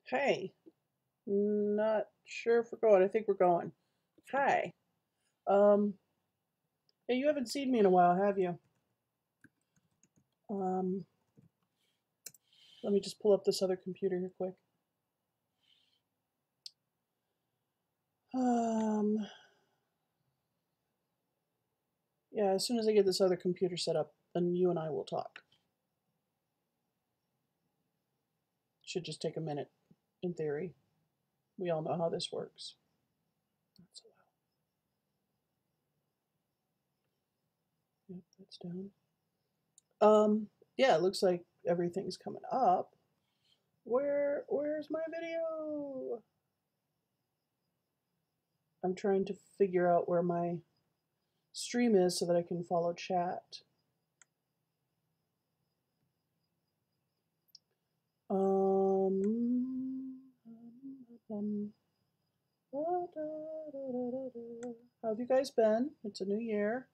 Hey, not sure if we're going. I think we're going. Hi. Um, hey, you haven't seen me in a while, have you? Um, Let me just pull up this other computer here quick. Um, yeah, as soon as I get this other computer set up, then you and I will talk. Should just take a minute, in theory. We all know how this works. That's allowed. Yep, that's down. Yeah, it looks like everything's coming up. Where's my video? I'm trying to figure out where my stream is so that I can follow chat. How have you guys been? It's a new year.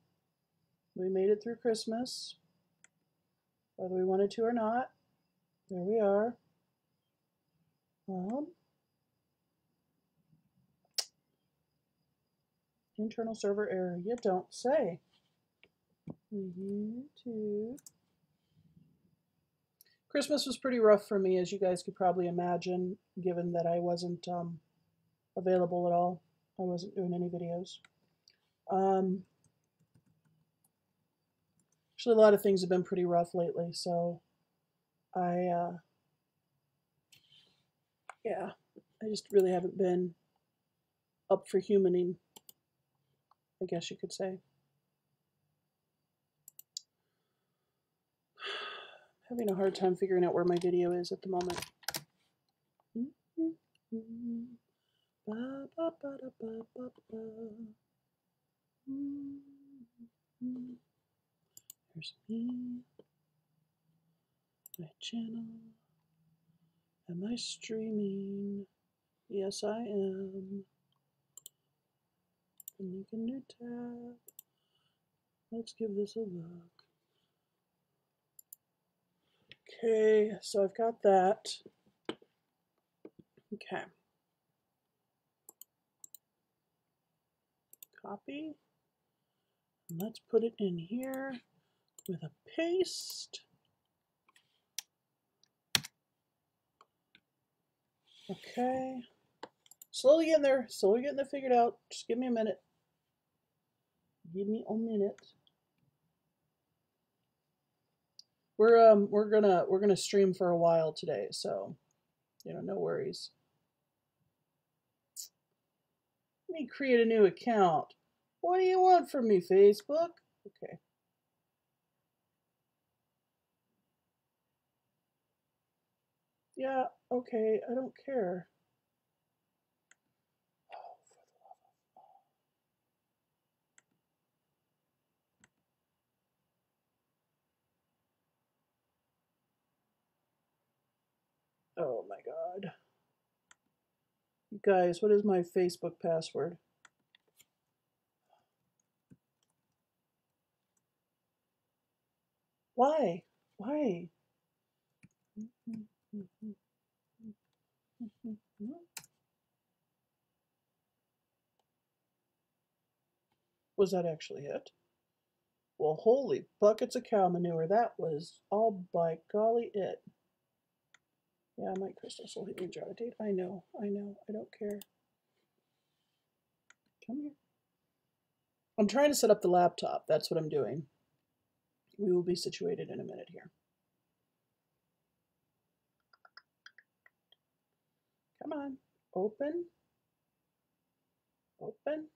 We made it through Christmas, whether we wanted to or not. There we are. Internal server error. You don't say. YouTube. Christmas was pretty rough for me, as you guys could probably imagine, given that I wasn't available at all. I wasn't doing any videos. Actually, a lot of things have been pretty rough lately, so I just really haven't been up for humaning, I guess you could say. Having a hard time figuring out where my video is at the moment. There's me, my channel. Am I streaming? Yes, I am. Make a new tab. Let's give this a look. Okay, so I've got that. Okay. Copy. And let's put it in here with a paste. Okay. Slowly getting there. Slowly getting it figured out. Just give me a minute. Give me a minute. We're gonna stream for a while today, so no worries. Let me create a new account. What do you want from me, Facebook? Okay. Yeah, okay, I don't care. Oh my god. You guys, what is my Facebook password? Why? Why? Was that actually it? Well, holy buckets of cow manure. That was all by golly it. Yeah, my crystals will hit me jar date. I know, I don't care. Come here. I'm trying to set up the laptop. That's what I'm doing. We will be situated in a minute here. Come on. Open. Open.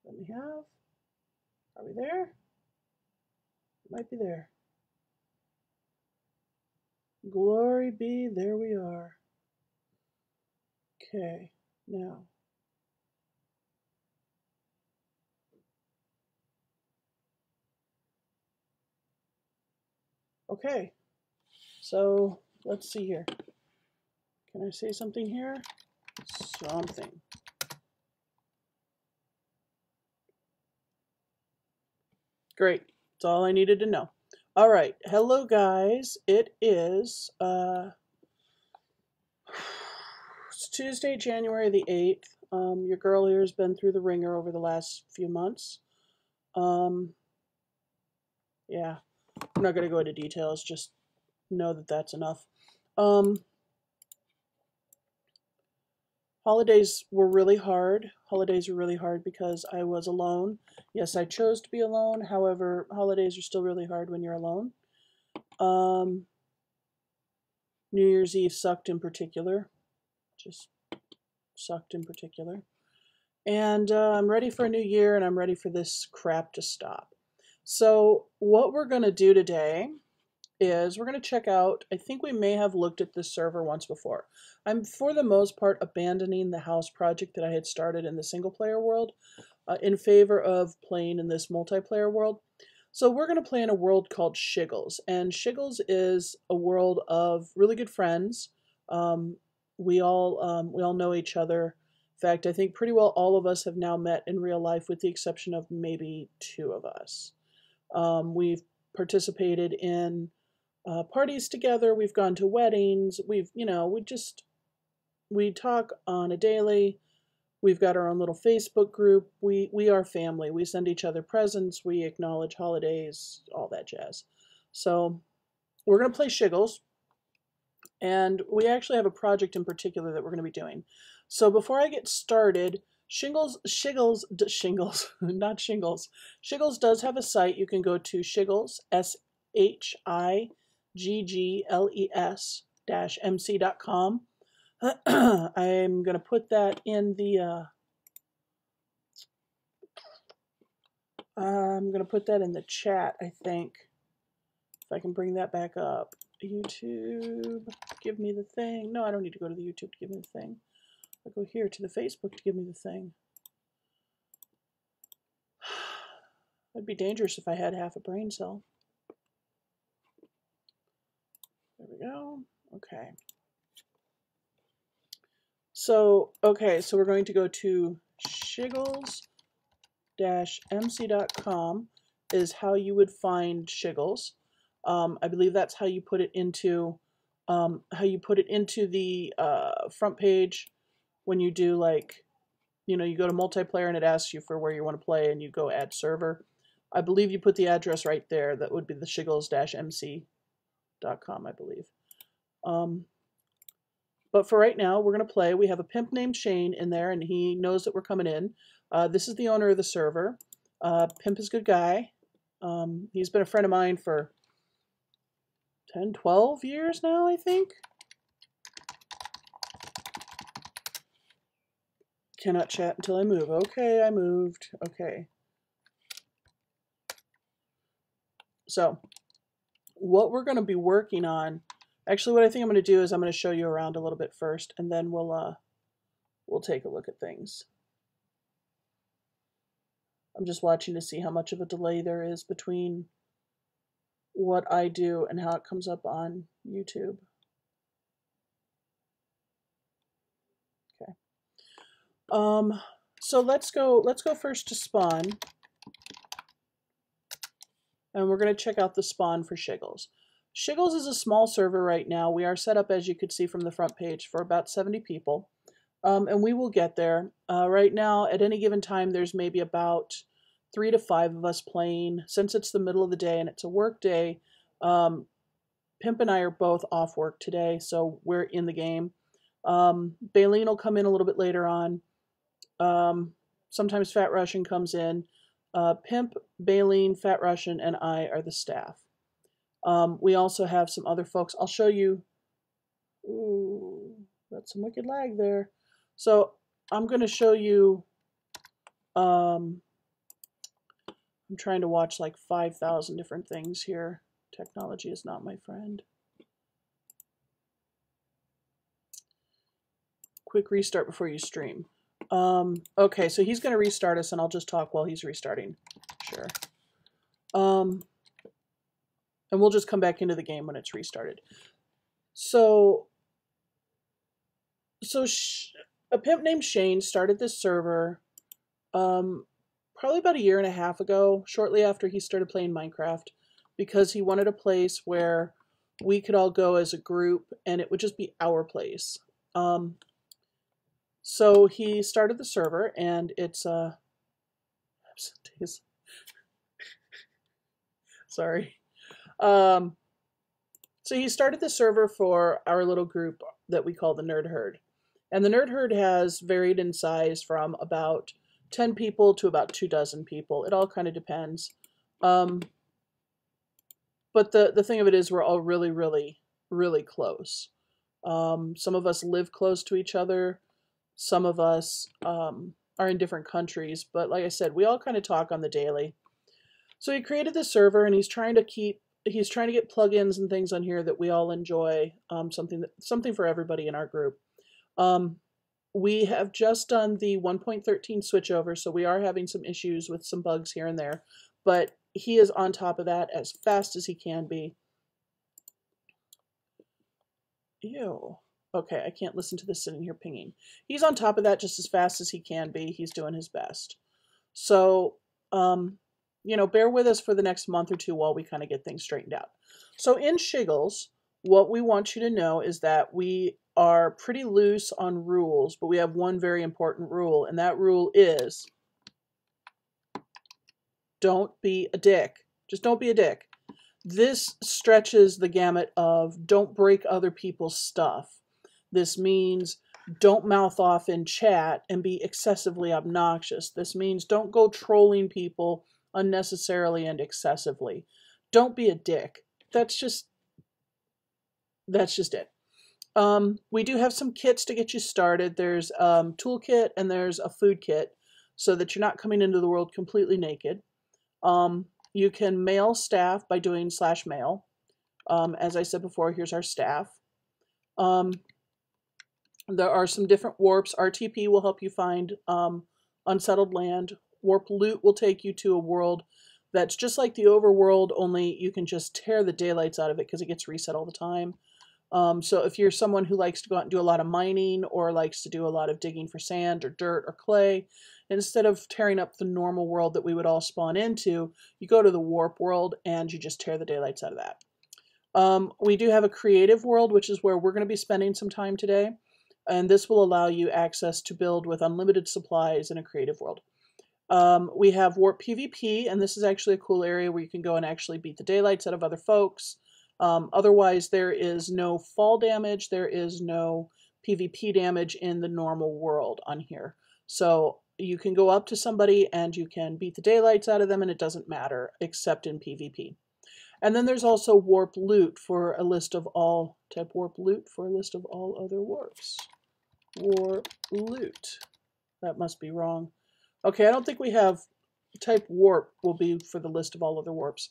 Let me have. Are we there? Might be there. Glory be, there we are. Okay, now. Okay, so let's see here. Can I say something here? Something. Great, that's all I needed to know. All right, hello guys. It is It's Tuesday, January the 8th. Your girl here has been through the ringer over the last few months. Yeah, I'm not going to go into details, just know that that's enough. Holidays were really hard. Holidays were really hard because I was alone. Yes, I chose to be alone. However, holidays are still really hard when you're alone. New Year's Eve sucked in particular. Just sucked in particular. And I'm ready for a new year, and I'm ready for this crap to stop. So what we're going to do today is we're going to check out, I think we may have looked at this server once before. I'm, for the most part, abandoning the house project that I had started in the single-player world in favor of playing in this multiplayer world. So we're going to play in a world called Shiggles, and Shiggles is a world of really good friends. We all know each other. In fact, I think pretty well all of us have now met in real life, with the exception of maybe 2 of us. We've participated in parties together. We've gone to weddings. We talk on a daily. We've got our own little Facebook group. We are family. We send each other presents. We acknowledge holidays, all that jazz. So we're going to play Shiggles. And we actually have a project in particular that we're going to be doing. So before I get started, Shiggles, not Shingles. Shiggles does have a site. You can go to Shiggles, SHIGGLES-MC.com. I'm going to put that in the chat, I think. If I can bring that back up. YouTube, give me the thing. No, I don't need to go to the YouTube to give me the thing. I'll go here to the Facebook to give me the thing. That'd be dangerous if I had half a brain cell. There we go. Okay. So we're going to go to Shiggles-MC.com is how you would find Shiggles. I believe that's how you put it into the front page when you do, like, you go to multiplayer and it asks you for where you want to play and you go add server. I believe you put the address right there. That would be the Shiggles-MC.com, I believe. But for right now, we're going to play. We have a pimp named Shane in there, and he knows that we're coming in. This is the owner of the server. Pimp is a good guy. He's been a friend of mine for 10, 12 years now, I think. Cannot chat until I move. Okay, I moved. Okay. So, what we're going to be working on, actually what I think I'm going to do is I'm going to show you around a little bit first, and then we'll take a look at things. I'm just watching to see how much of a delay there is between what I do and how it comes up on YouTube. Okay. So let's go first to spawn. And we're going to check out the spawn for Shiggles. Shiggles is a small server right now. We are set up, as you could see from the front page, for about 70 people. And we will get there. Right now, at any given time, there's maybe about 3 to 5 of us playing. Since it's the middle of the day and it's a work day, Pimp and I are both off work today, so we're in the game. Baleen will come in a little bit later on. Sometimes Fat Russian comes in. Pimp, Baleen, Fat Russian, and I are the staff. We also have some other folks. I'll show you. Ooh, that's some wicked lag there. So I'm going to show you. I'm trying to watch like 5,000 different things here. Technology is not my friend. Quick restart before you stream. Okay, so he's going to restart us, and I'll just talk while he's restarting. Sure. And we'll just come back into the game when it's restarted. So a pimp named Shane started this server probably about 1.5 years ago, shortly after he started playing Minecraft, because he wanted a place where we could all go as a group, and it would just be our place. So he started the server, and it's sorry. So he started the server for our little group that we call the Nerd Herd. And the Nerd Herd has varied in size from about 10 people to about 24 people. It all kind of depends. But the thing of it is we're all really, really, really close. Some of us live close to each other. Some of us are in different countries. But like I said, we all kind of talk on the daily. So he created this server, and he's trying to get plugins and things on here that we all enjoy, something for everybody in our group. We have just done the 1.13 switchover, so we are having some issues with some bugs here and there, but he is on top of that as fast as he can be. Ew. Okay, I can't listen to this sitting here pinging. He's on top of that just as fast as he can be. He's doing his best. So, you know, bear with us for the next month or two while we kind of get things straightened out. So in Shiggles, what we want you to know is that we are pretty loose on rules, but we have one very important rule, and that rule is don't be a dick. Just don't be a dick. This stretches the gamut of don't break other people's stuff. This means don't mouth off in chat and be excessively obnoxious. This means don't go trolling people unnecessarily and excessively. Don't be a dick. That's just it. We do have some kits to get you started. There's a toolkit and there's a food kit so that you're not coming into the world completely naked. You can mail staff by doing /mail. As I said before, here's our staff. There are some different warps. RTP will help you find unsettled land. Warp loot will take you to a world that's just like the overworld, only you can just tear the daylights out of it because it gets reset all the time. So if you're someone who likes to go out and do a lot of mining or likes to do a lot of digging for sand or dirt or clay, instead of tearing up the normal world that we would all spawn into, you go to the warp world and you just tear the daylights out of that. We do have a creative world, which is where we're going to be spending some time today. And this will allow you access to build with unlimited supplies in a creative world. We have Warp PvP, and this is actually a cool area where you can go and actually beat the daylights out of other folks. Otherwise, there is no fall damage. There is no PvP damage in the normal world on here. So you can go up to somebody and you can beat the daylights out of them, and it doesn't matter except in PvP. And then there's also Warp Loot for a list of all, type Warp Loot for a list of all other warps. Warp Loot. That must be wrong. Okay, I don't think we have, type warp will be for the list of all other warps.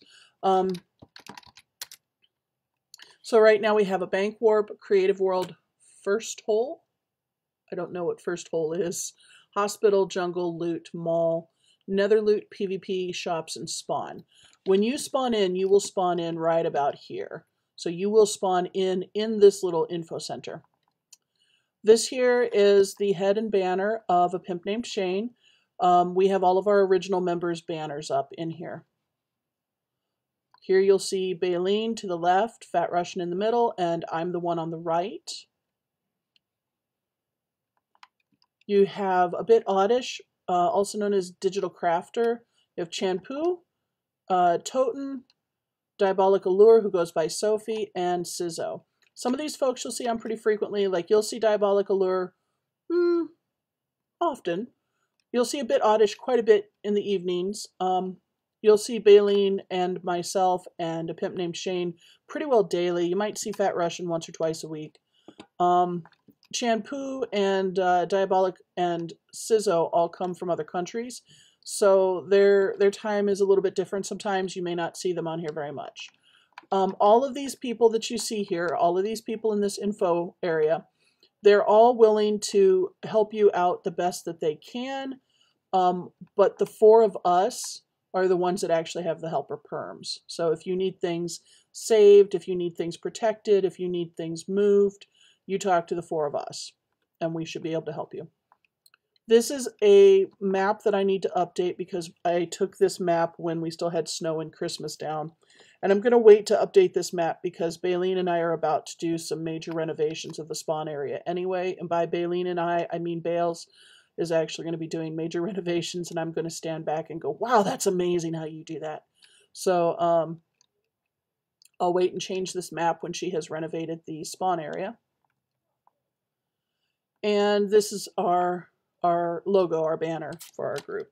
So right now we have a bank warp, creative world, first hole. I don't know what first hole is. Hospital, jungle, loot, mall, nether loot, PvP, shops, and spawn. When you spawn in, you will spawn in right about here. So you will spawn in this little info center. This here is the head and banner of a pimp named Shane. We have all of our original members' banners up in here. Here you'll see Baleen to the left, Fat Russian in the middle, and I'm the one on the right. You have a bit oddish, also known as Digital Crafter. You have Chanpu, Toten, Diabolic Allure, who goes by Sophie, and Sizzo. Some of these folks you'll see on pretty frequently, like you'll see Diabolic Allure often. You'll see a bit oddish quite a bit in the evenings. You'll see Baleen and myself and a pimp named Shane pretty well daily. You might see Fat Russian once or twice a week. Chanpu and Diabolic and Sizzo all come from other countries, so their time is a little bit different. Sometimes you may not see them on here very much. All of these people that you see here, all of these people in this info area, they're all willing to help you out the best that they can, but the four of us are the ones that actually have the helper perms. So if you need things saved, if you need things protected, if you need things moved, you talk to the four of us, and we should be able to help you. This is a map that I need to update because I took this map when we still had snow and Christmas down. And I'm going to wait to update this map because Baleen and I are about to do some major renovations of the spawn area anyway. And by Baleen and I mean Bales is actually going to be doing major renovations, and I'm going to stand back and go, wow, that's amazing how you do that. So I'll wait and change this map when she has renovated the spawn area. And this is our logo, our banner for our group.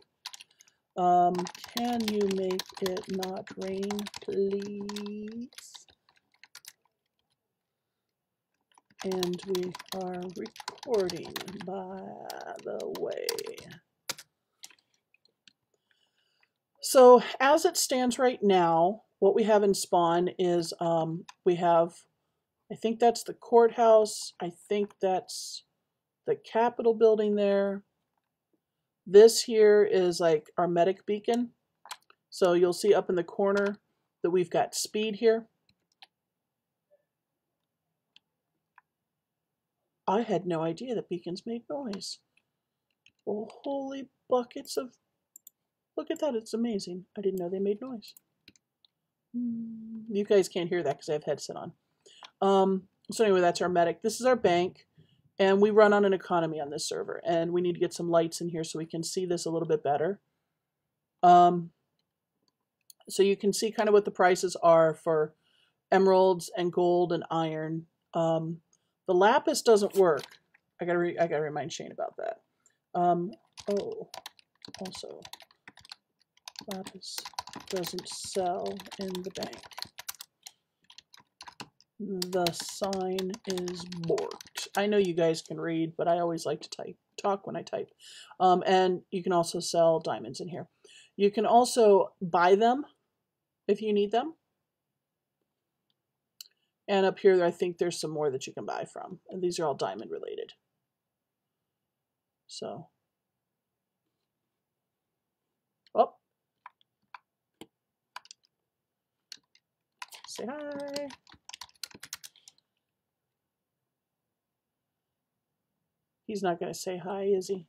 Can you make it not rain, please? And we are recording, by the way. So as it stands right now, what we have in spawn is we have, I think that's the courthouse. I think that's the Capitol building there. This here is like our medic beacon. So you'll see up in the corner that we've got speed here. I had no idea that beacons made noise. Oh, holy buckets of... Look at that, it's amazing. I didn't know they made noise. You guys can't hear that because I have headset on. So anyway, that's our medic. This is our bank, and we run on an economy on this server, and we need to get some lights in here so we can see this a little bit better. So you can see kind of what the prices are for emeralds and gold and iron. The lapis doesn't work. I gotta remind Shane about that. Oh, also, lapis doesn't sell in the bank. The sign is borked. I know you guys can read, but I always like to talk when I type. And you can also sell diamonds in here. You can also buy them if you need them. And up here, I think there's some more that you can buy from. And these are all diamond related. So. Oh. Say hi. He's not going to say hi, is he?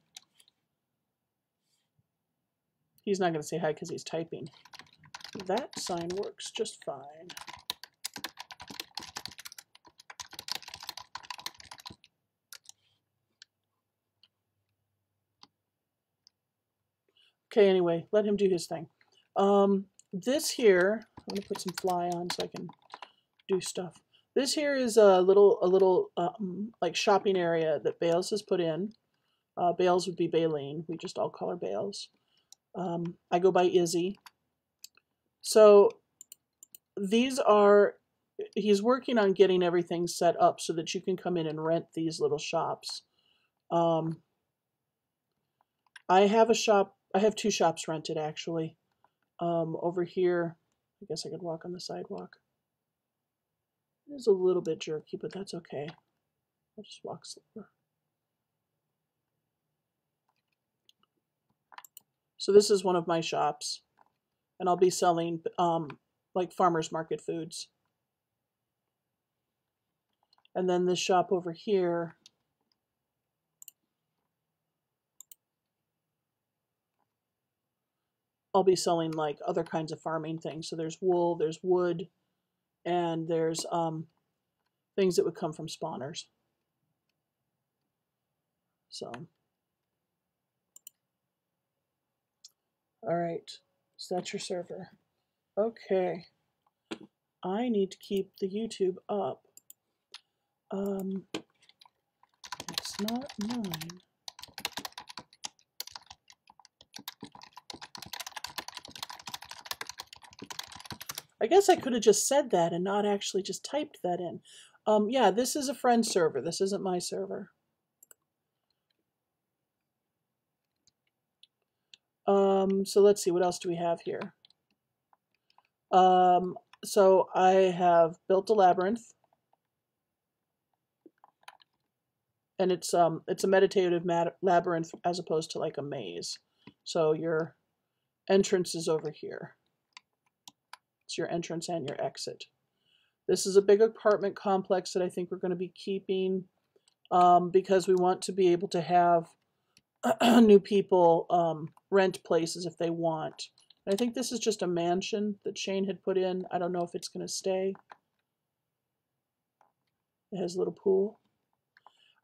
He's not going to say hi because he's typing. That sign works just fine. Okay, anyway, let him do his thing. This here, I'm going to put some fly on so I can do stuff. This here is a little like shopping area that Bales has put in. Bales would be Baleen. We just all call her Bales. I go by Izzy. So these are, he's working on getting everything set up so that you can come in and rent these little shops. I have a shop, I have 2 shops rented actually. Over here, I guess I could walk on the sidewalk. It is a little bit jerky, but that's okay. I'll just walk slower. So this is one of my shops, and I'll be selling like farmers market foods. And then this shop over here, I'll be selling like other kinds of farming things. So there's wool, there's wood, and there's things that would come from spawners. So, all right, so that's your server. Okay, I need to keep the YouTube up. It's not mine. I guess I could have just said that and not actually just typed that in. Yeah, this is a friend server. This isn't my server. So let's see, what else do we have here? So I have built a labyrinth. And it's a meditative labyrinth as opposed to like a maze. So your entrance is over here. It's your entrance and your exit. This is a big apartment complex that I think we're going to be keeping because we want to be able to have new people rent places if they want. I think this is just a mansion that Shane had put in. I don't know if it's going to stay. It has a little pool.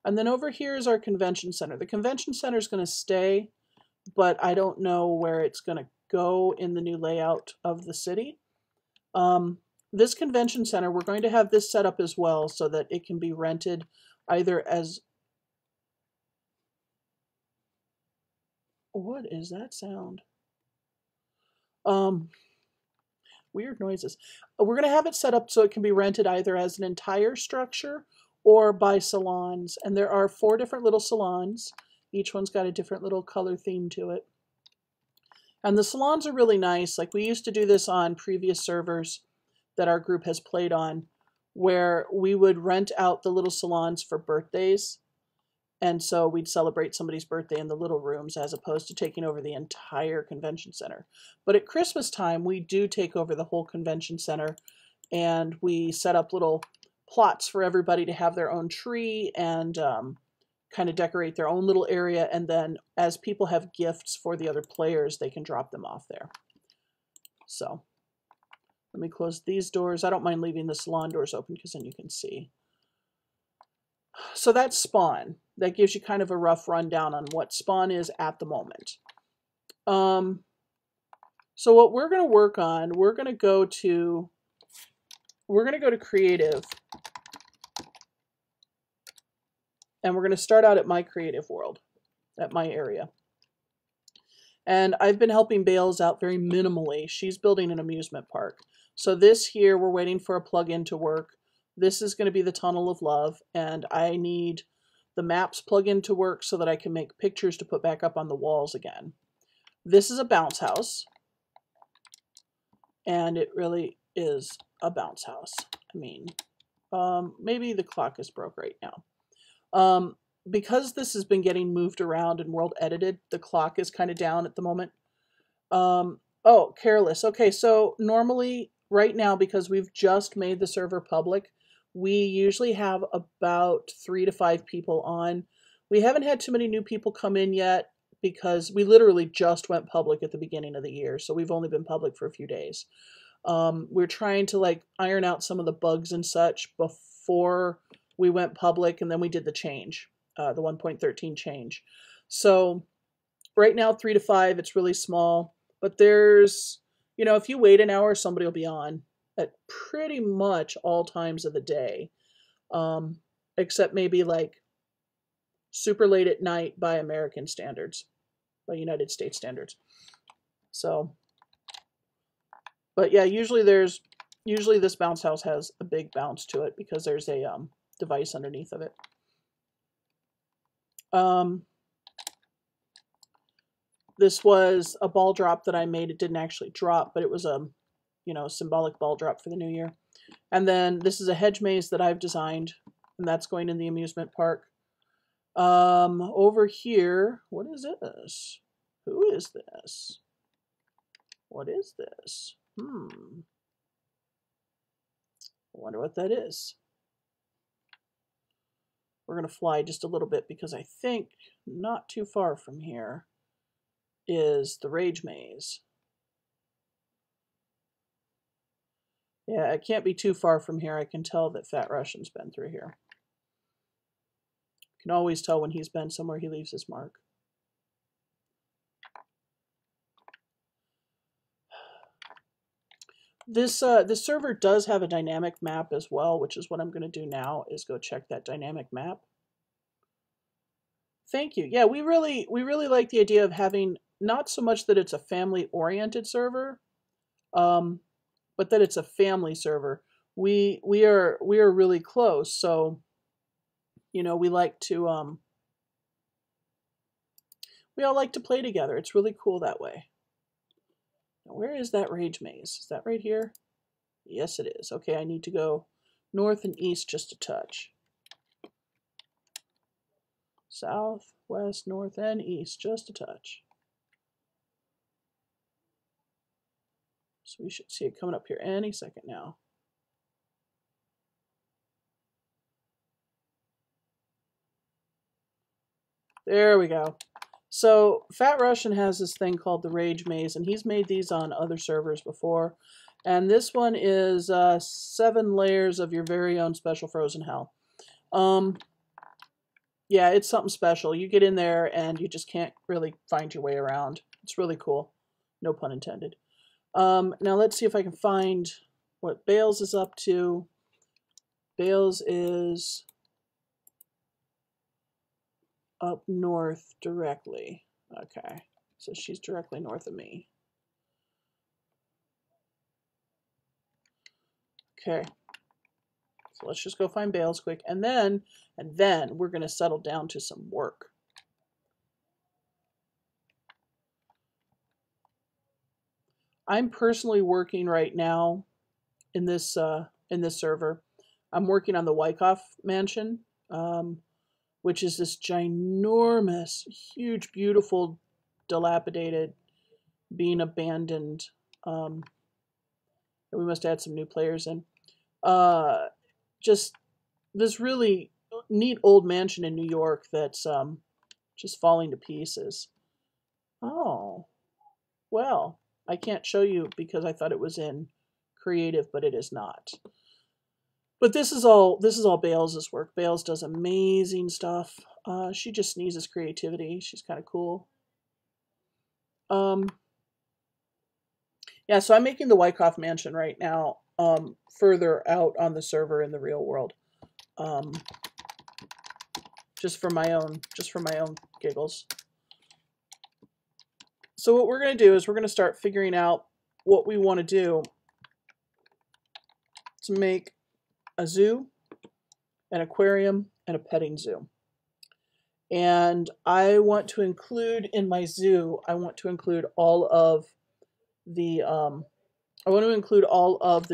And then over here is our convention center. The convention center is going to stay, but I don't know where it's going to go in the new layout of the city. This convention center, we're going to have this set up as well so that it can be rented either as... What is that sound? Weird noises. We're going to have it set up so it can be rented either as an entire structure or by salons. And there are 4 different little salons. Each one's got a different little color theme to it. And the salons are really nice. Like we used to do this on previous servers that our group has played on, where we would rent out the little salons for birthdays. And so we'd celebrate somebody's birthday in the little rooms as opposed to taking over the entire convention center. But at Christmas time, we do take over the whole convention center, and we set up little plots for everybody to have their own tree and kind of decorate their own little area. And then as people have gifts for the other players, they can drop them off there. So let me close these doors. I don't mind leaving the salon doors open because then you can see. So that's spawn. That gives you kind of a rough rundown on what spawn is at the moment. So what we're going to work on, we're going to go to creative. And we're going to start out at my creative world, at my area. And I've been helping Bales out very minimally. She's building an amusement park. So this here, we're waiting for a plug-in to work. This is going to be the Tunnel of Love, and I need the maps plug-in to work so that I can make pictures to put back up on the walls again. This is a bounce house, and it really is a bounce house. I mean, maybe the clock is broke right now. Because this has been getting moved around and world edited, the clock is kind of down at the moment. Oh, careless. Okay, so normally, right now, because we've just made the server public, we usually have about 3 to 5 people on. We haven't had too many new people come in yet because we literally just went public at the beginning of the year, so we've only been public for a few days. We're trying to like iron out some of the bugs and such before we went public, and then we did the change, the 1.13 change. So right now, 3 to 5, it's really small, but there's, you know, if you wait an hour, somebody will be on at pretty much all times of the day, except maybe like super late at night by American standards, by United States standards. So, but yeah, usually this bounce house has a big bounce to it because there's a device underneath of it. This was a ball drop that I made. It didn't actually drop, but it was a, you know, symbolic ball drop for the new year. And then this is a hedge maze that I've designed, and that's going in the amusement park. Over here, what is this? Who is this? What is this? I wonder what that is. We're going to fly just a little bit because I think not too far from here is the Rage Maze. Yeah, it can't be too far from here. I can tell that Fat Russian's been through here. You can always tell when he's been somewhere, he leaves his mark. This server does have a dynamic map as well, which is what I'm going to do now, is go check that dynamic map. Thank you. Yeah, we really like the idea of having not so much that it's a family-oriented server, but that it's a family server. We are really close, so you know, we like to we all like to play together. It's really cool that way. Now, where is that Rage Maze? Is that right here? Yes, it is. Okay, I need to go north and east just a touch. South, west, north, and east just a touch. So we should see it coming up here any second now. There we go. So Fat Russian has this thing called the Rage Maze, and he's made these on other servers before. And this one is 7 layers of your very own special frozen hell. Yeah, it's something special. You get in there and you just can't really find your way around. It's really cool. No pun intended. Now let's see if I can find what Bales is up to. Bales is up north directly. Okay, so she's directly north of me. Okay, so let's just go find Bales quick, and then we're going to settle down to some work. I'm personally working right now in this server. I'm working on the Wyckoff mansion, which is this ginormous, huge, beautiful, dilapidated, being abandoned. We must add some new players in. Just this really neat old mansion in New York that's just falling to pieces. Oh, well, I can't show you because I thought it was in creative, but it is not. But this is all Bales' work. Bales does amazing stuff. She just sneezes creativity. She's kind of cool. Yeah, so I'm making the Wyckoff mansion right now, further out on the server in the real world. Just for my own giggles. So what we're going to do is we're going to start figuring out what we want to do to make a zoo, an aquarium, and a petting zoo. And I want to include in my zoo, I want to include all of the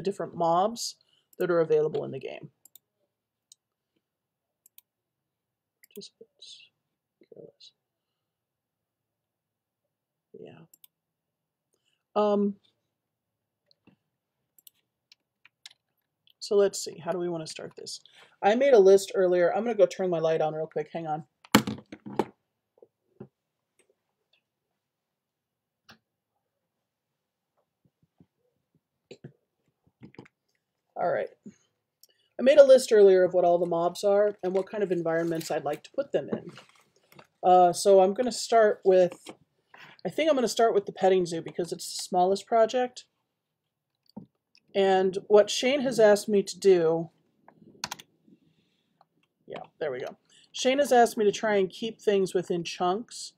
different mobs that are available in the game. Just careless. Yeah. So let's see. How do we want to start this? I made a list earlier. I'm going to go turn my light on real quick. Hang on. All right. I made a list earlier of what all the mobs are and what kind of environments I'd like to put them in. So I'm going to start with, I think I'm going to start with the petting zoo because it's the smallest project. And what Shane has asked me to do, yeah, there we go. Shane has asked me to try and keep things within chunks.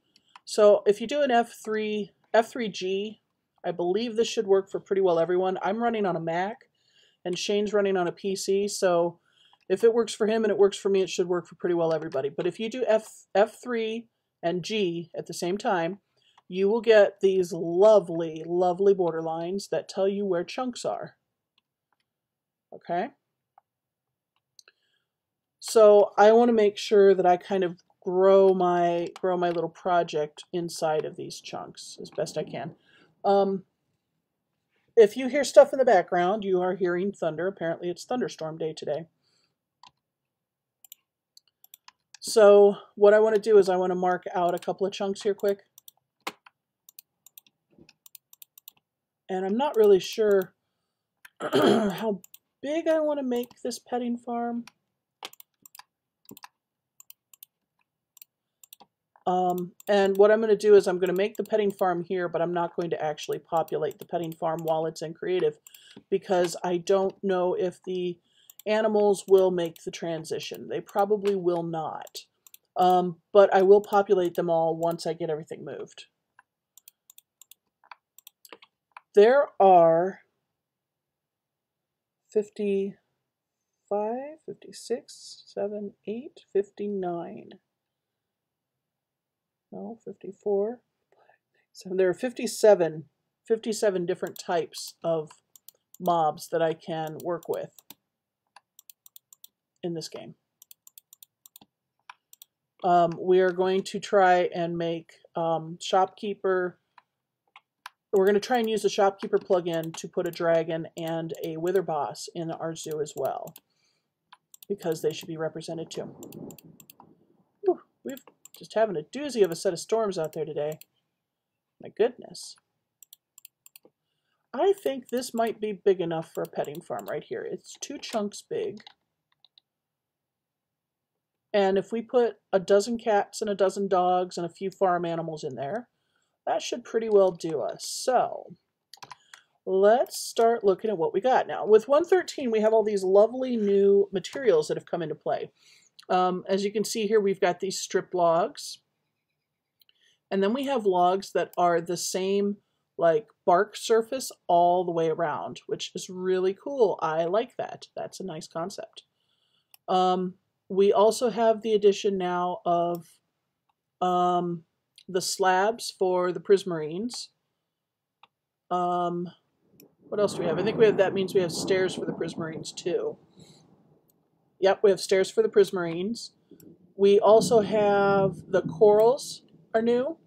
So if you do an F3G, I believe this should work for pretty well everyone. I'm running on a Mac and Shane's running on a PC, so if it works for him and it works for me, it should work for pretty well everybody. But if you do F3 and G at the same time, you will get these lovely, lovely border lines that tell you where chunks are. Okay? So I want to make sure that I kind of grow my little project inside of these chunks as best I can. If you hear stuff in the background, you are hearing thunder. Apparently it's thunderstorm day today. So what I want to do is I want to mark out a couple of chunks here quick. And I'm not really sure how big I want to make this petting farm. And what I'm going to do is I'm going to make the petting farm here, but I'm not going to actually populate the petting farm while it's in creative because I don't know if the animals will make the transition. They probably will not. But I will populate them all once I get everything moved. There are 55, 56, 7, 8, 59. No, 54. So there are 57 different types of mobs that I can work with in this game. We are going to try and make shopkeeper. We're going to try and use the shopkeeper plugin to put a dragon and a wither boss in our zoo as well, because they should be represented too. Whew, we've just having a doozy of a set of storms out there today. My goodness. I think this might be big enough for a petting farm right here. It's 2 chunks big. And if we put a dozen cats and a dozen dogs and a few farm animals in there, that should pretty well do us. So let's start looking at what we got. Now, with 113, we have all these lovely new materials that have come into play. As you can see here, we've got these strip logs. And then we have logs that are the same like bark surface all the way around, which is really cool. I like that. That's a nice concept. We also have the addition now of the slabs for the prismarines. What else do we have? I think that means we have stairs for the prismarines too. Yep, we have stairs for the prismarines. We also have the corals are new.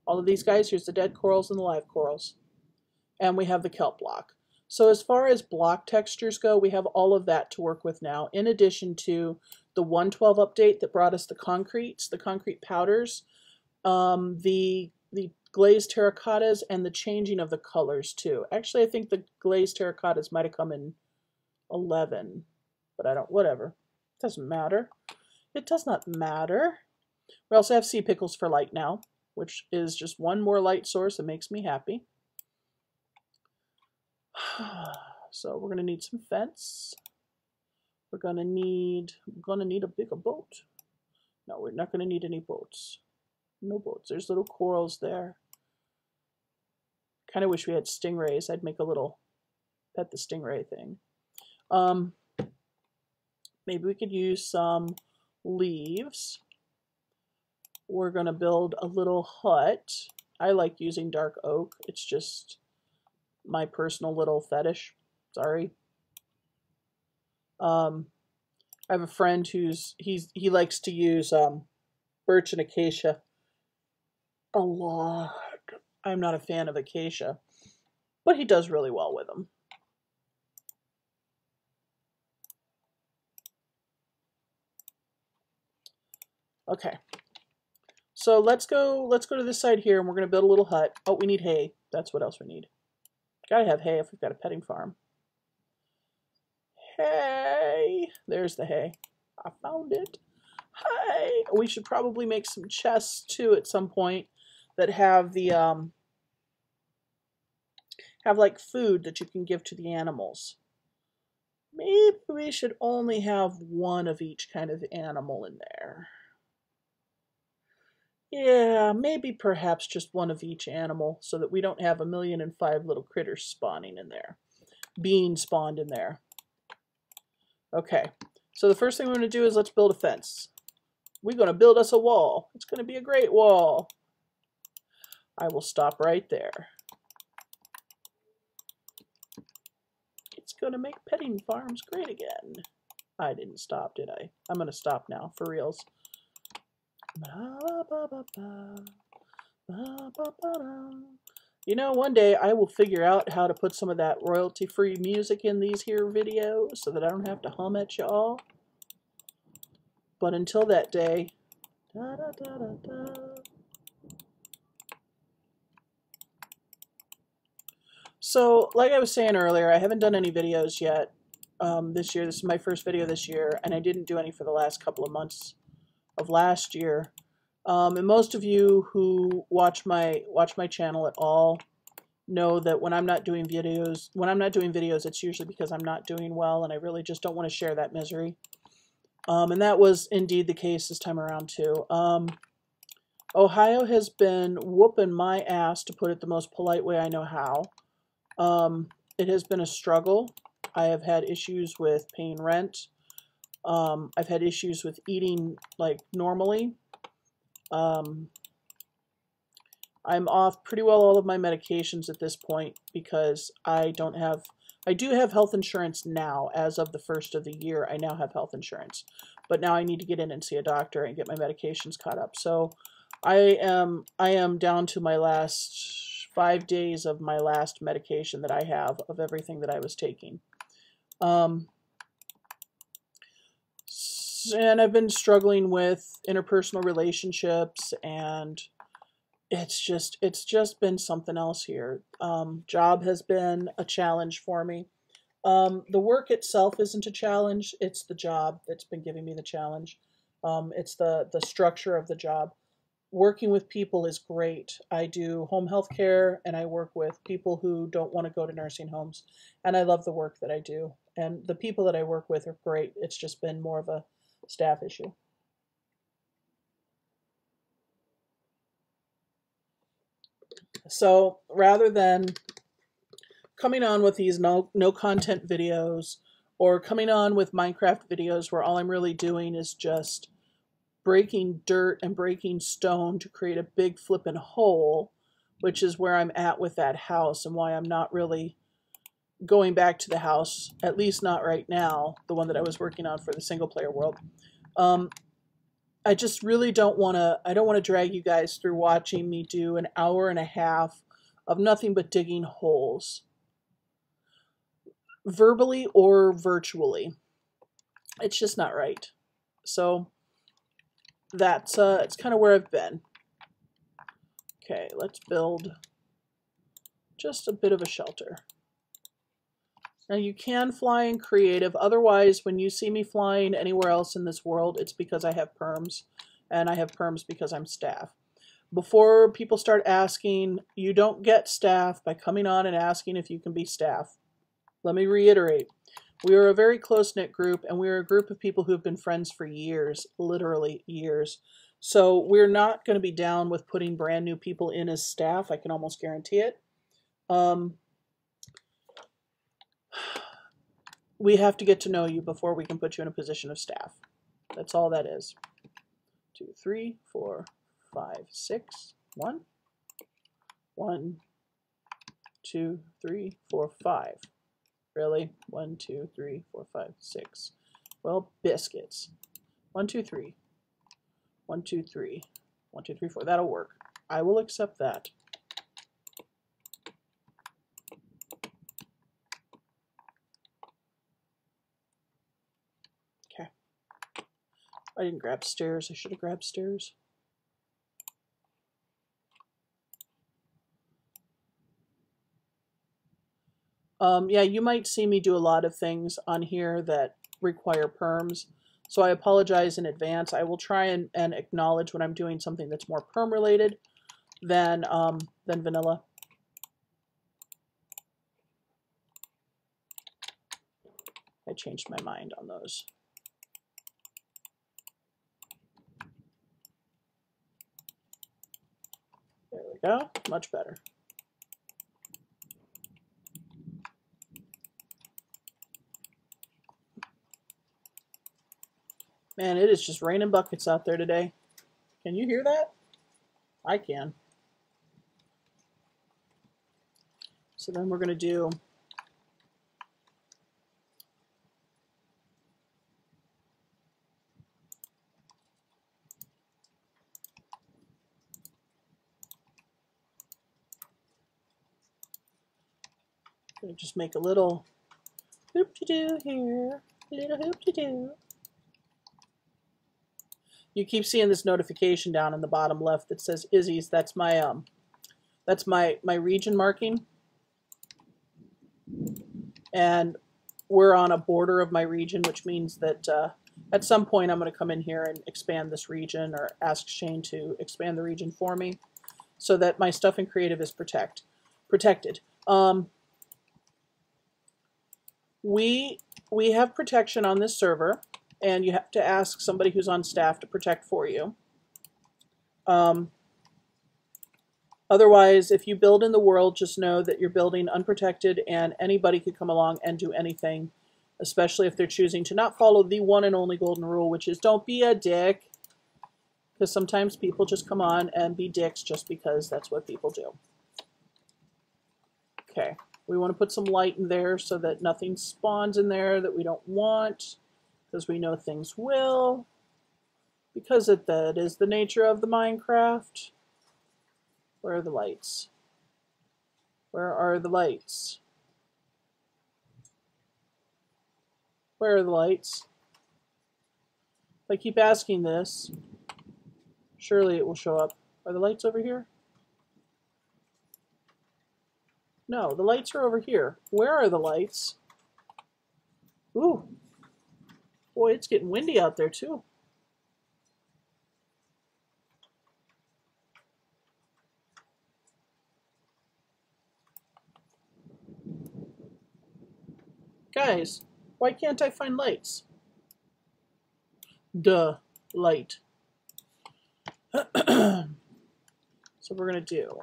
All of these guys, here's the dead corals and the live corals. And we have the kelp block. So as far as block textures go, we have all of that to work with now, in addition to the 112 update that brought us the concrete powders, the glazed terracottas, and the changing of the colors too. Actually, I think the glazed terracottas might have come in 11, but whatever. It doesn't matter. It does not matter. We also have sea pickles for light now, which is just one more light source that makes me happy. So we're gonna need some fence. We're gonna need a bigger boat. No, we're not gonna need any boats. No boats. There's little corals there. Kind of wish we had stingrays. I'd make a little pet the stingray thing. Maybe we could use some leaves. We're gonna build a little hut. I like using dark oak. It's just my personal little fetish. Sorry. I have a friend he likes to use birch and acacia a lot. I'm not a fan of acacia, but he does really well with them. Okay. So let's go to this side here, and we're going to build a little hut. Oh, we need hay. That's what else we need. Gotta have hay if we've got a petting farm. Hay! There's the hay. I found it. Hay! We should probably make some chests too at some point that have the have like food that you can give to the animals. Maybe we should only have one of each kind of animal in there. Yeah, maybe perhaps just one of each animal so that we don't have 1,000,005 little critters spawning in there. Being spawned in there. Okay, so the first thing we're going to do is let's build a fence. We're going to build us a wall. It's going to be a great wall. I will stop right there. It's going to make petting farms great again. I didn't stop, did I? I'm going to stop now, for reals. You know, one day I will figure out how to put some of that royalty-free music in these here videos so that I don't have to hum at y'all. But until that day, So, like I was saying earlier, I haven't done any videos yet this year. This is my first video this year, and I didn't do any for the last couple of months of last year. And most of you who watch my channel at all know that when I'm not doing videos, it's usually because I'm not doing well, and I really just don't want to share that misery. And that was indeed the case this time around too. Ohio has been whooping my ass, to put it the most polite way I know how. It has been a struggle. I have had issues with paying rent. I've had issues with eating like normally. I'm off pretty well all of my medications at this point because I do have health insurance now. As of the 1st of the year, I now have health insurance. But now I need to get in and see a doctor and get my medications caught up. So I am down to my last 5 days of my last medication that I have of everything that I was taking. and I've been struggling with interpersonal relationships, and it's just been something else here. Job has been a challenge for me. The work itself isn't a challenge. It's the job that's been giving me the challenge. It's the structure of the job. Working with people is great. I do home health care, and I work with people who don't want to go to nursing homes. And I love the work that I do. And the people that I work with are great. It's just been more of a staff issue. So rather than coming on with these no content videos, or coming on with Minecraft videos where all I'm really doing is just breaking dirt and breaking stone to create a big flippin' hole, which is where I'm at with that house and why I'm not really going back to the house, at least not right now, the one that I was working on for the single player world. I just really don't want to drag you guys through watching me do an hour and a half of nothing but digging holes, verbally or virtually. It's just not right. So that's it's kind of where I've been. Okay, let's build just a bit of a shelter. Now you can fly in creative. Otherwise, when you see me flying anywhere else in this world, it's because I have perms, and I have perms because I'm staff. Before people start asking, you don't get staff by coming on and asking if you can be staff. Let me reiterate. We are a very close-knit group, and we are a group of people who have been friends for years, literally years. So we're not going to be down with putting brand new people in as staff. I can almost guarantee it. We have to get to know you before we can put you in a position of staff. That's all that is. 2, 3, 4, 5, 6. 1. 1, 2, 3, 4, 5. Really? 1, 2, 3, 4, 5, 6. Well, biscuits. 1, 2, 3. 1, 2, 3. 1, 2, 3, 4. That'll work. I will accept that. Okay. I didn't grab stairs. I should have grabbed stairs. Yeah, you might see me do a lot of things on here that require perms, so I apologize in advance. I will try and acknowledge when I'm doing something that's more perm related than vanilla. I changed my mind on those. There we go, much better. Man, it is just raining buckets out there today. Can you hear that? I can. So then we're going to do just make a little hoop-de-doo here. A little hoop-de-doo. You keep seeing this notification down in the bottom left that says Izzy's. That's my region marking. And we're on a border of my region, which means that at some point I'm going to come in here and expand this region, or ask Shane to expand the region for me, so that my stuff in creative is protected. We have protection on this server, and you have to ask somebody who's on staff to protect for you. Otherwise, if you build in the world, just know that you're building unprotected, and anybody could come along and do anything, especially if they're choosing to not follow the one and only golden rule, which is don't be a dick, because sometimes people just come on and be dicks just because that's what people do. Okay, we want to put some light in there so that nothing spawns in there that we don't want, because we know things will, because that is the nature of the Minecraft. Where are the lights? Where are the lights? Where are the lights? If I keep asking this, surely it will show up. Are the lights over here? No, the lights are over here. Where are the lights? Ooh. Boy, it's getting windy out there too. Guys, why can't I find lights? Duh, light. So we're going to do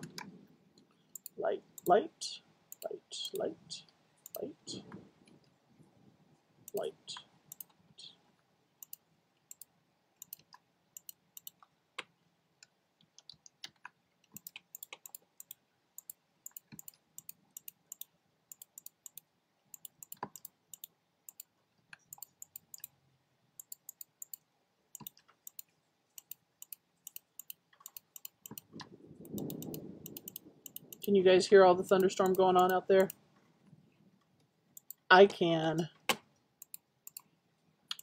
light, light, light, light, light, light. Can you guys hear all the thunderstorm going on out there? I can.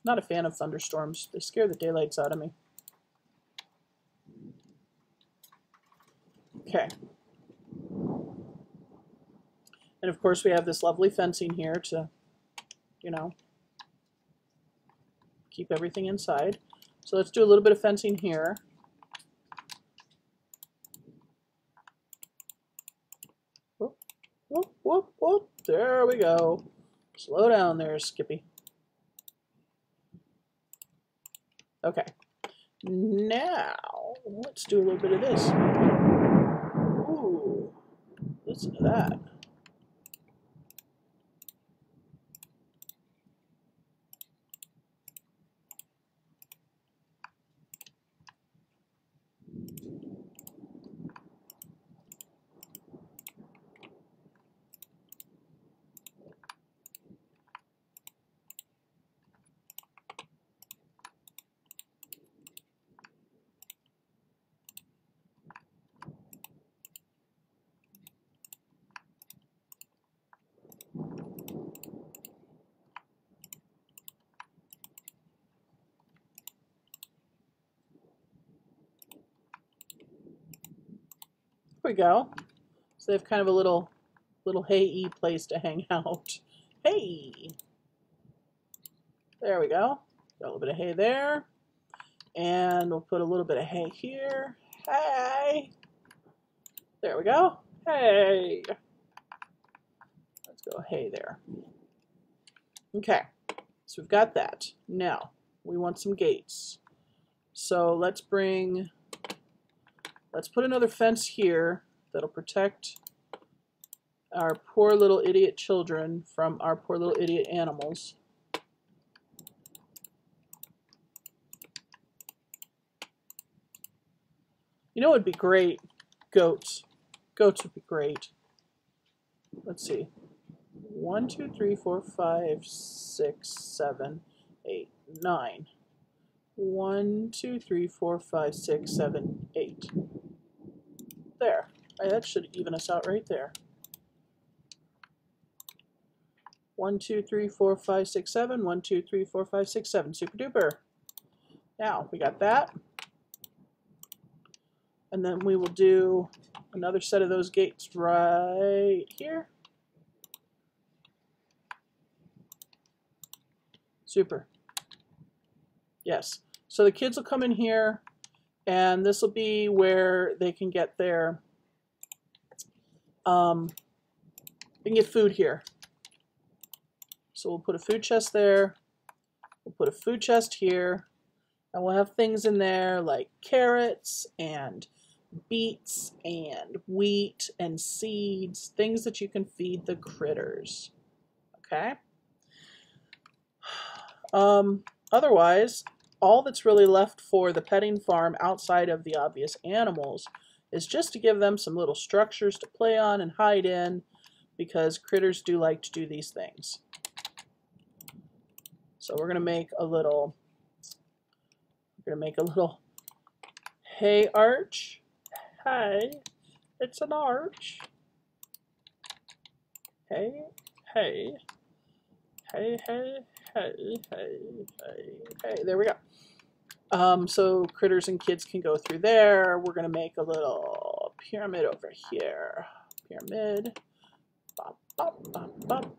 Not a fan of thunderstorms. They scare the daylights out of me. Okay. And of course we have this lovely fencing here to, you know, keep everything inside. So let's do a little bit of fencing here. Whoop, whoop, whoop, whoop. There we go. Slow down there, Skippy. Okay. Now, let's do a little bit of this. Ooh, listen to that. There we go. So they have kind of a little hay-y place to hang out. Hey! There we go. Got a little bit of hay there. And we'll put a little bit of hay here. Hey! There we go. Hey! Let's go hay there. Okay. So we've got that. Now, we want some gates. So let's put another fence here that'll protect our poor little idiot children from our poor little idiot animals. You know what would be great? Goats. Goats would be great. Let's see. 1, 2, 3, 4, 5, 6, 7, 8, 9. 1, 2, 3, 4, 5, 6, 7, 8. There. That should even us out right there. 1, 2, 3, 4, 5, 6, 7. 1, 2, 3, 4, 5, 6, 7. Super duper. Now, we got that. And then we will do another set of those gates right here. Super. Yes. So the kids will come in here, and this will be where they can get their, they can get food here. So we'll put a food chest there. We'll put a food chest here. And we'll have things in there like carrots and beets and wheat and seeds, things that you can feed the critters. Okay? Otherwise, all that's really left for the petting farm outside of the obvious animals is just to give them some little structures to play on and hide in, because critters do like to do these things. So we're going to make a little hay arch. Hey, it's an arch. Hey, hey, hey, hey, hey, hey, hey, hey. There we go. So critters and kids can go through there. We're going to make a little pyramid over here. Pyramid. Bop, bop, bop, bop,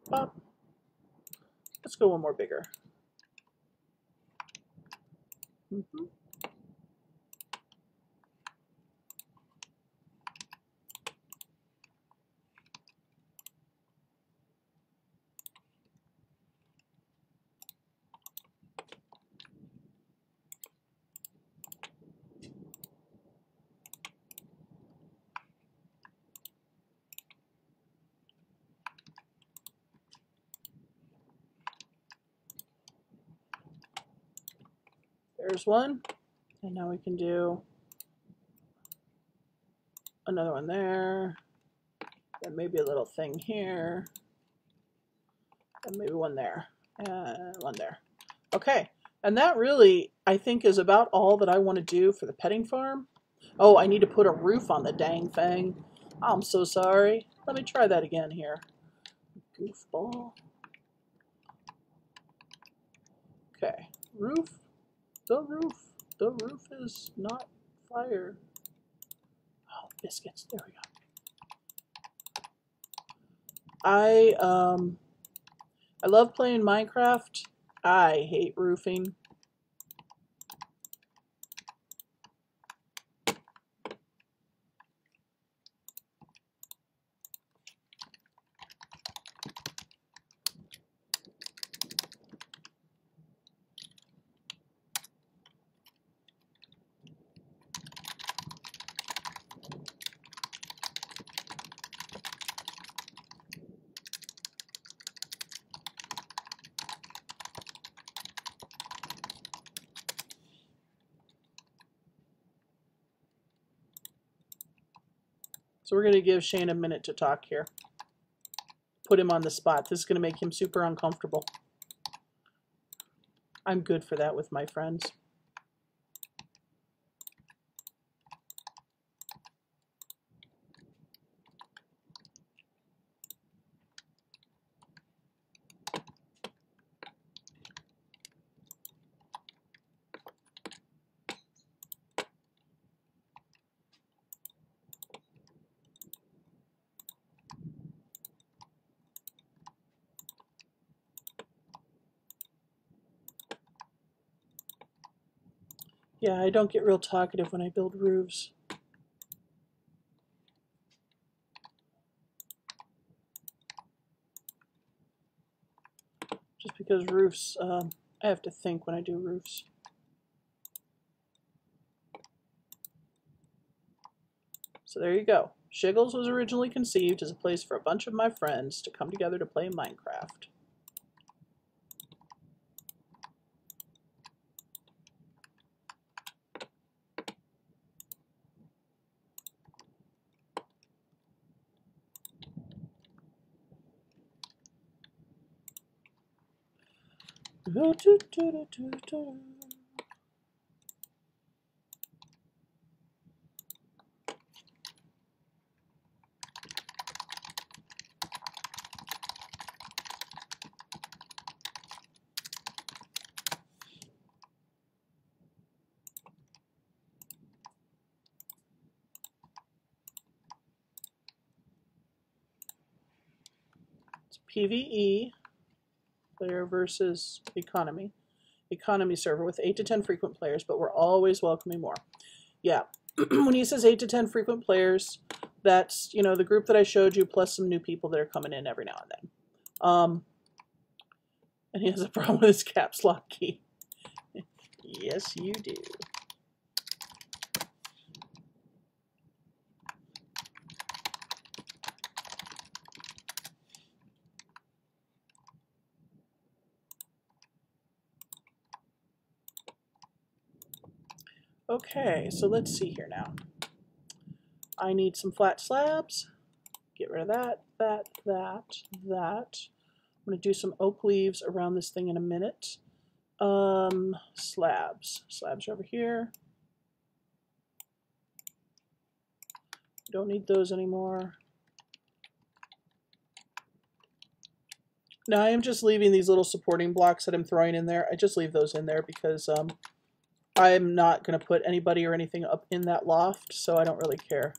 bop. Let's go one more bigger. Mm-hmm. There's one. And now we can do another one there. And maybe a little thing here. And maybe one there. And one there. Okay. And that really, I think, is about all that I want to do for the petting farm. Oh, I need to put a roof on the dang thing. I'm so sorry. Let me try that again here. Goofball. Okay. Roof. The roof. The roof is not fire. Oh, biscuits. There we go. I love playing Minecraft. I hate roofing. So we're going to give Shane a minute to talk here. Put him on the spot. This is going to make him super uncomfortable. I'm good for that with my friends. Yeah, I don't get real talkative when I build roofs. Just because roofs, I have to think when I do roofs. So there you go. Shiggles was originally conceived as a place for a bunch of my friends to come together to play Minecraft. It's PvE, player versus economy. Economy server with 8 to 10 frequent players, but we're always welcoming more. Yeah, when he says 8 to 10 frequent players, that's, you know, the group that I showed you plus some new people that are coming in every now and then. And he has a problem with his caps lock key. Yes, you do. Okay, so let's see here now. I need some flat slabs. Get rid of that, that. I'm going to do some oak leaves around this thing in a minute. Slabs. Slabs over here. Don't need those anymore. Now I am just leaving these little supporting blocks that I'm throwing in there. I just leave those in there because I'm not going to put anybody or anything up in that loft, so I don't really care.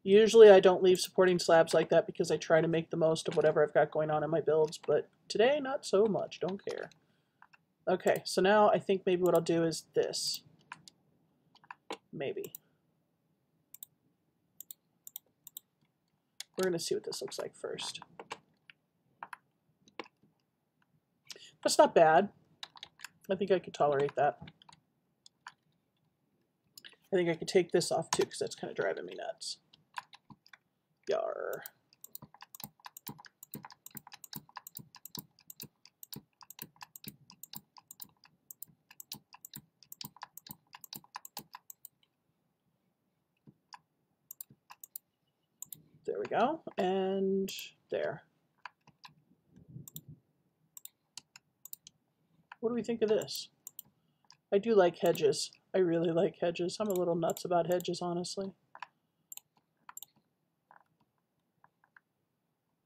Usually I don't leave supporting slabs like that because I try to make the most of whatever I've got going on in my builds, but today not so much, don't care. Okay, so now I think maybe what I'll do is this. Maybe. We're going to see what this looks like first. That's not bad. I think I could tolerate that. I think I could take this off too because that's kind of driving me nuts. Yar. There we go. And there. What do we think of this? I do like Hedges. I really like Hedges. I'm a little nuts about Hedges, honestly.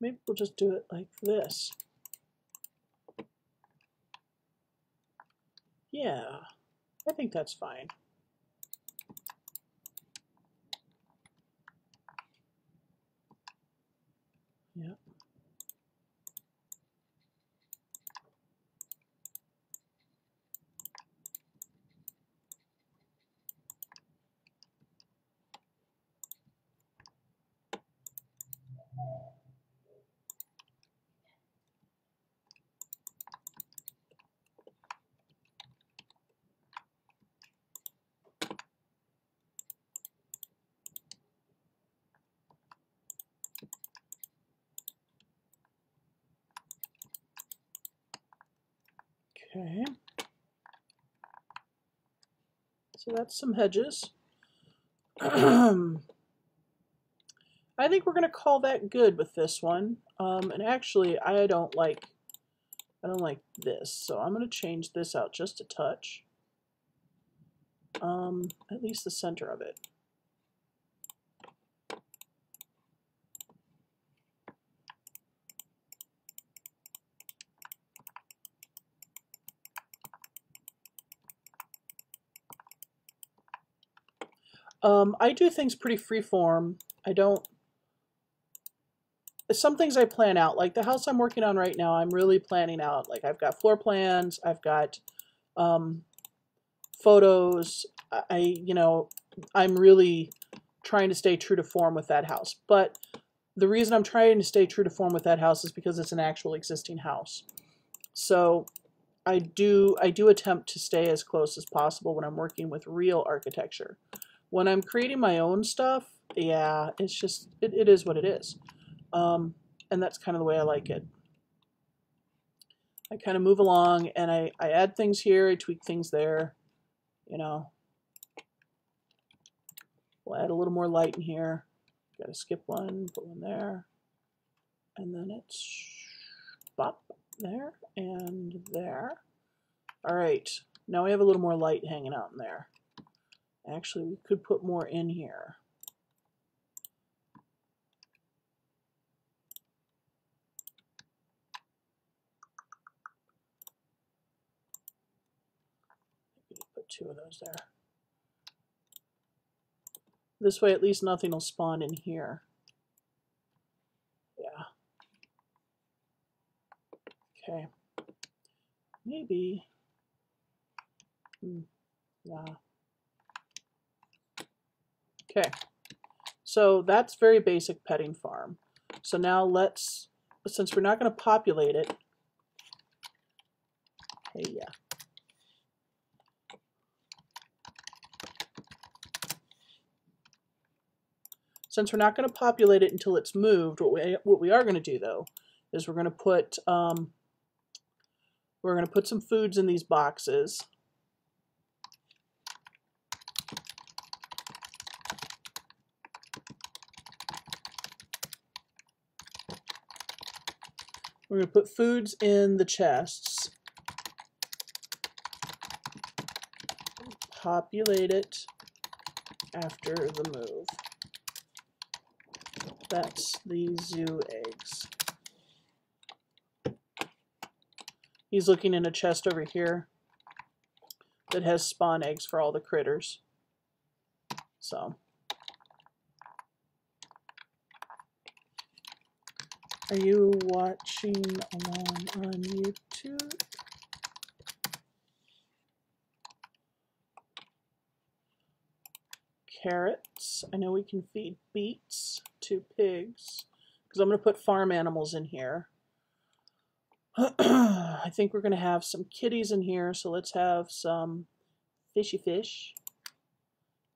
Maybe we'll just do it like this. Yeah, I think that's fine. Yeah. Okay. So that's some Hedges. I think we're gonna call that good with this one. And actually, I don't like this, so I'm gonna change this out just a touch. At least the center of it. I do things pretty freeform. I don't. Some things I plan out, like the house I'm working on right now, I'm really planning out. Like I've got floor plans, I've got photos. I'm really trying to stay true to form with that house. But the reason I'm trying to stay true to form with that house is because it's an actual existing house. So I do attempt to stay as close as possible when I'm working with real architecture. When I'm creating my own stuff, yeah, it's just, it is what it is. And that's kind of the way I like it. I kind of move along and I add things here, I tweak things there, you know. We'll add a little more light in here. Gotta skip one, put one there. And then it's bop there and there. All right, now we have a little more light hanging out in there. Actually, we could put more in here. Maybe put 2 of those there. This way, at least nothing will spawn in here. Yeah. Okay. Maybe. Yeah. Okay. So that's very basic petting farm. So now let's, since we're not going to populate it, hey, yeah. Since we're not going to populate it until it's moved, what we are going to do though is we're going to put some foods in these boxes. We're going to put foods in the chests. Populate it after the move. That's the zoo eggs. He's looking in a chest over here. that has spawn eggs for all the critters. So, are you watching along on YouTube? Carrots. I know we can feed beets to pigs because I'm going to put farm animals in here. I think we're going to have some kitties in here, so let's have some fishy fish.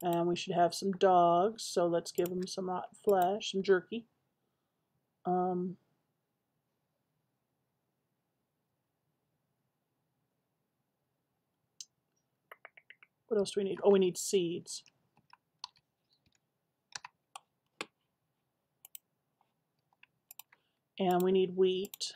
And we should have some dogs, so let's give them some rotten flesh, some jerky. What else do we need? Oh, we need seeds. And we need wheat.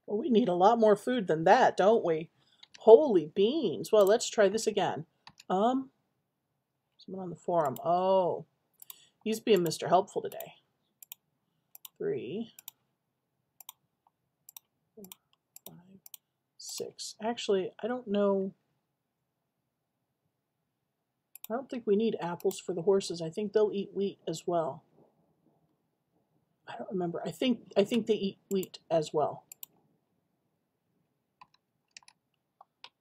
Well, we need a lot more food than that, don't we? Holy beans. Well, let's try this again. Someone on the forum. Oh, he's being Mr. Helpful today. 3, 4, 5, 6. Actually, I don't know. I don't think we need apples for the horses. I think they'll eat wheat as well. I don't remember. I think they eat wheat as well.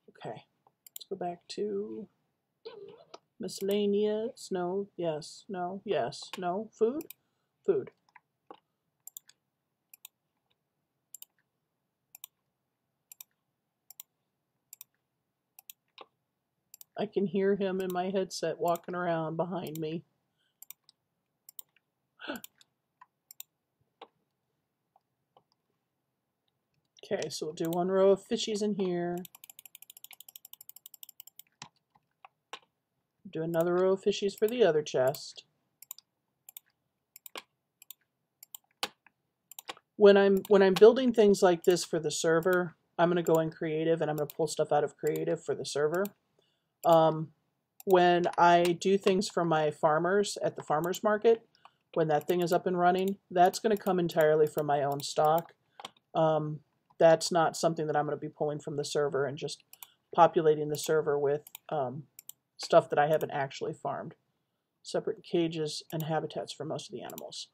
Okay. Let's go back to miscellaneous. No, yes, no, yes, no. Food? Food. I can hear him in my headset walking around behind me. Okay, so we'll do 1 row of fishies in here. Do another row of fishies for the other chest. When I'm building things like this for the server, I'm going to go in creative and I'm going to pull stuff out of creative for the server. When I do things for my farmers at the farmers market, when that thing is up and running, that's going to come entirely from my own stock. That's not something that I'm going to be pulling from the server and just populating the server with stuff that I haven't actually farmed. Separate cages and habitats for most of the animals.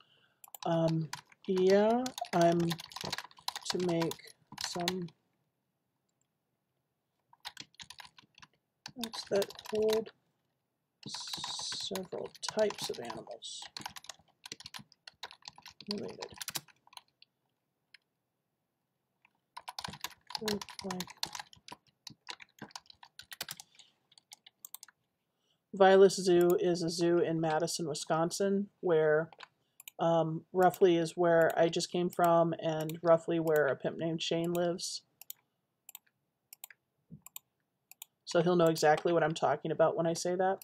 Yeah, I'm to make some that hold several types of animals related. Like Vilas Zoo is a zoo in Madison, Wisconsin, where roughly is where I just came from and roughly where a pimp named Shane lives. So he'll know exactly what I'm talking about when I say that.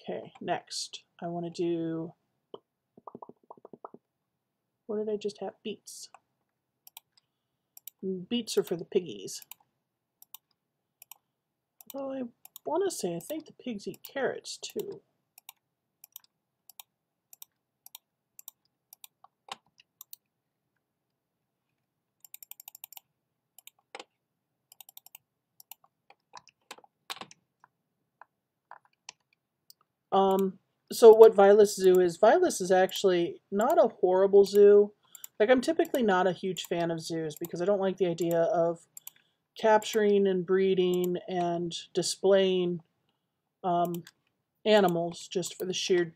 Okay, next I want to do, what did I just have? Beets. Beets are for the piggies. Although I want to say I think the pigs eat carrots too. So what Vilas Zoo is actually not a horrible zoo. Like, I'm typically not a huge fan of zoos because I don't like the idea of capturing and breeding and displaying animals just for the sheer,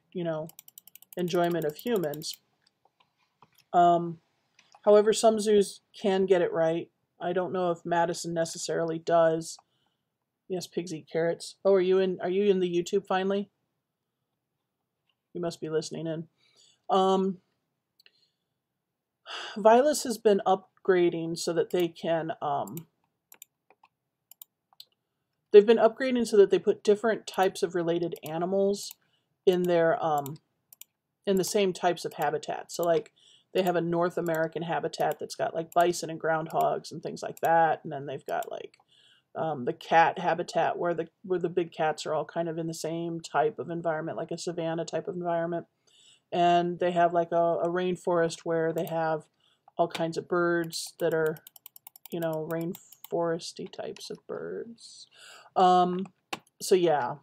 enjoyment of humans. However, some zoos can get it right. I don't know if Madison necessarily does. Yes, pigs eat carrots. Oh, are you in the YouTube finally? You must be listening in. Vilas has been upgrading so that they can, they've been upgrading so that they put different types of related animals in their, in the same types of habitats. So like they have a North American habitat that's got like bison and groundhogs and things like that. And then they've got like the cat habitat where the big cats are all kind of in the same type of environment, like a savanna type of environment. And they have like a rainforest where they have all kinds of birds that are, you know, rainforesty types of birds. So yeah,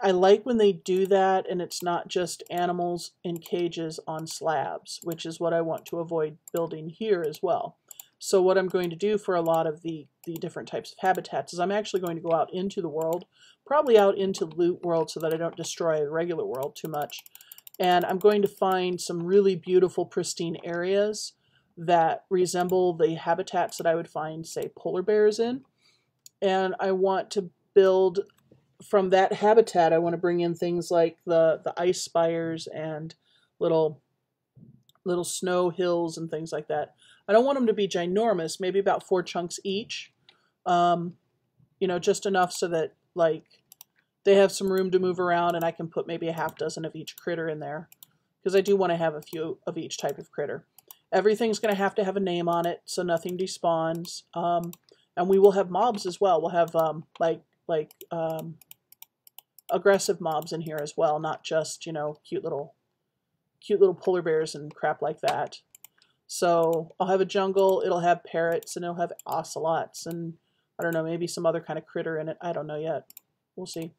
I like when they do that and it's not just animals in cages on slabs, which is what I want to avoid building here as well. So what I'm going to do for a lot of the different types of habitats is I'm actually going to go out into the world, probably out into Loot World so that I don't destroy the regular world too much. And I'm going to find some really beautiful, pristine areas that resemble the habitats that I would find, say, polar bears in. And I want to build from that habitat. I want to bring in things like the ice spires and little snow hills and things like that. I don't want them to be ginormous, maybe about 4 chunks each. You know, just enough so that like they have some room to move around and I can put maybe a half dozen of each critter in there, because I do want to have a few of each type of critter. Everything's going to have a name on it so nothing despawns. And we will have mobs as well. We'll have aggressive mobs in here as well, not just, you know, cute little polar bears and crap like that. So I'll have a jungle, it'll have parrots, and it'll have ocelots, and I don't know, maybe some other kind of critter in it. I don't know yet. We'll see.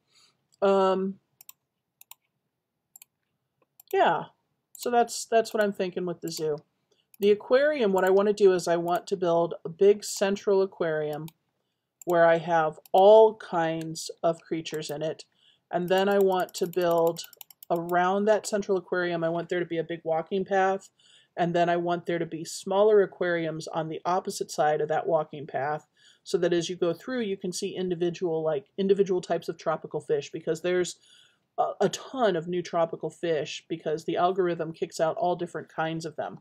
Yeah, so that's what I'm thinking with the zoo. The aquarium, what I want to do is I want to build a big central aquarium where I have all kinds of creatures in it. And then I want to build around that central aquarium, I want there to be a big walking path. And then I want there to be smaller aquariums on the opposite side of that walking path, so that as you go through, you can see individual types of tropical fish, because there's a ton of new tropical fish because the algorithm kicks out all different kinds of them.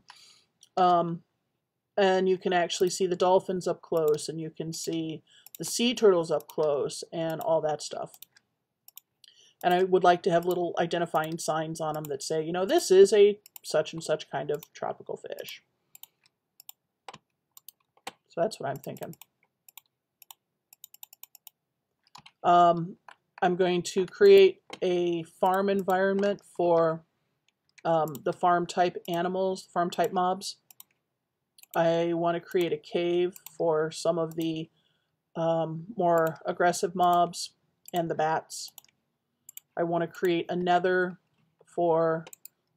And you can actually see the dolphins up close, and you can see the sea turtles up close, and all that stuff. And I would like to have little identifying signs on them that say, you know, this is a such and such kind of tropical fish. So that's what I'm thinking. I'm going to create a farm environment for the farm type animals, farm type mobs. I want to create a cave for some of the more aggressive mobs and the bats. I want to create a nether for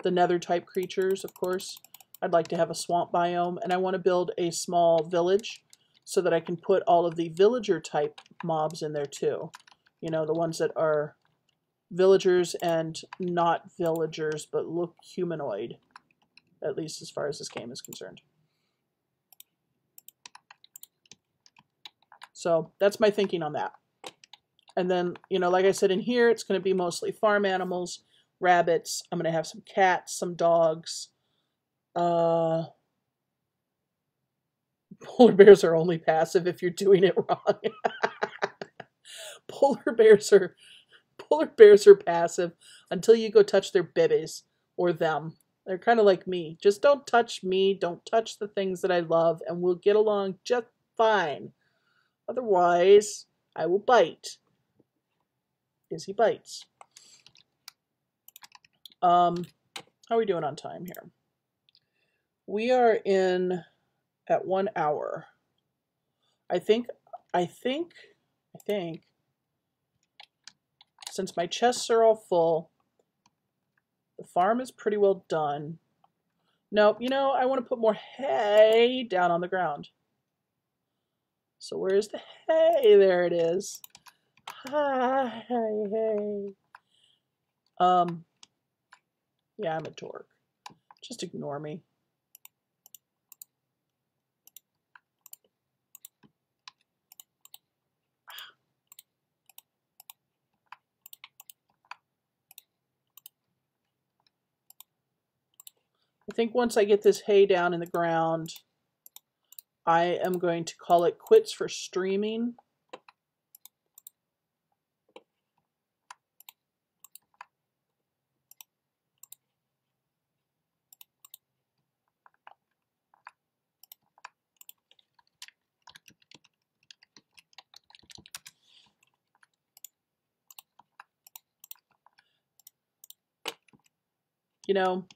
the nether type creatures, of course. I'd like to have a swamp biome, and I want to build a small village so that I can put all of the villager type mobs in there too. You know, the ones that are villagers and not villagers but look humanoid, at least as far as this game is concerned. So that's my thinking on that. And then, you know, like I said, in here, it's going to be mostly farm animals, rabbits. I'm going to have some cats, some dogs. Polar bears are only passive if you're doing it wrong. Polar bears are passive until you go touch their babies or them. They're kind of like me. Just don't touch me. Don't touch the things that I love, and we'll get along just fine. Otherwise, I will bite. Izzy bites. How are we doing on time here? We are in at 1 hour. I think, since my chests are all full, the farm is pretty well done. No, you know, I want to put more hay down on the ground. So where's the hay? There it is. Hi, hey. Yeah, I'm a dork. Just ignore me. I think once I get this hay down in the ground, I am going to call it quits for streaming. You know,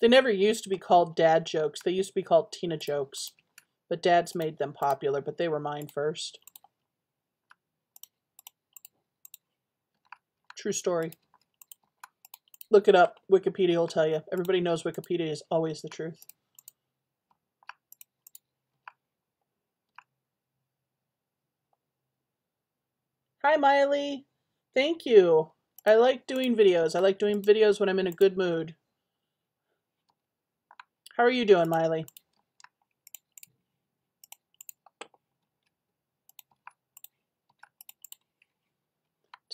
they never used to be called dad jokes. They used to be called Tina jokes. But dads made them popular, but they were mine first. True story. Look it up. Wikipedia will tell you. Everybody knows Wikipedia is always the truth. Hi, Miley. Thank you. I like doing videos. I like doing videos when I'm in a good mood. How are you doing, Miley?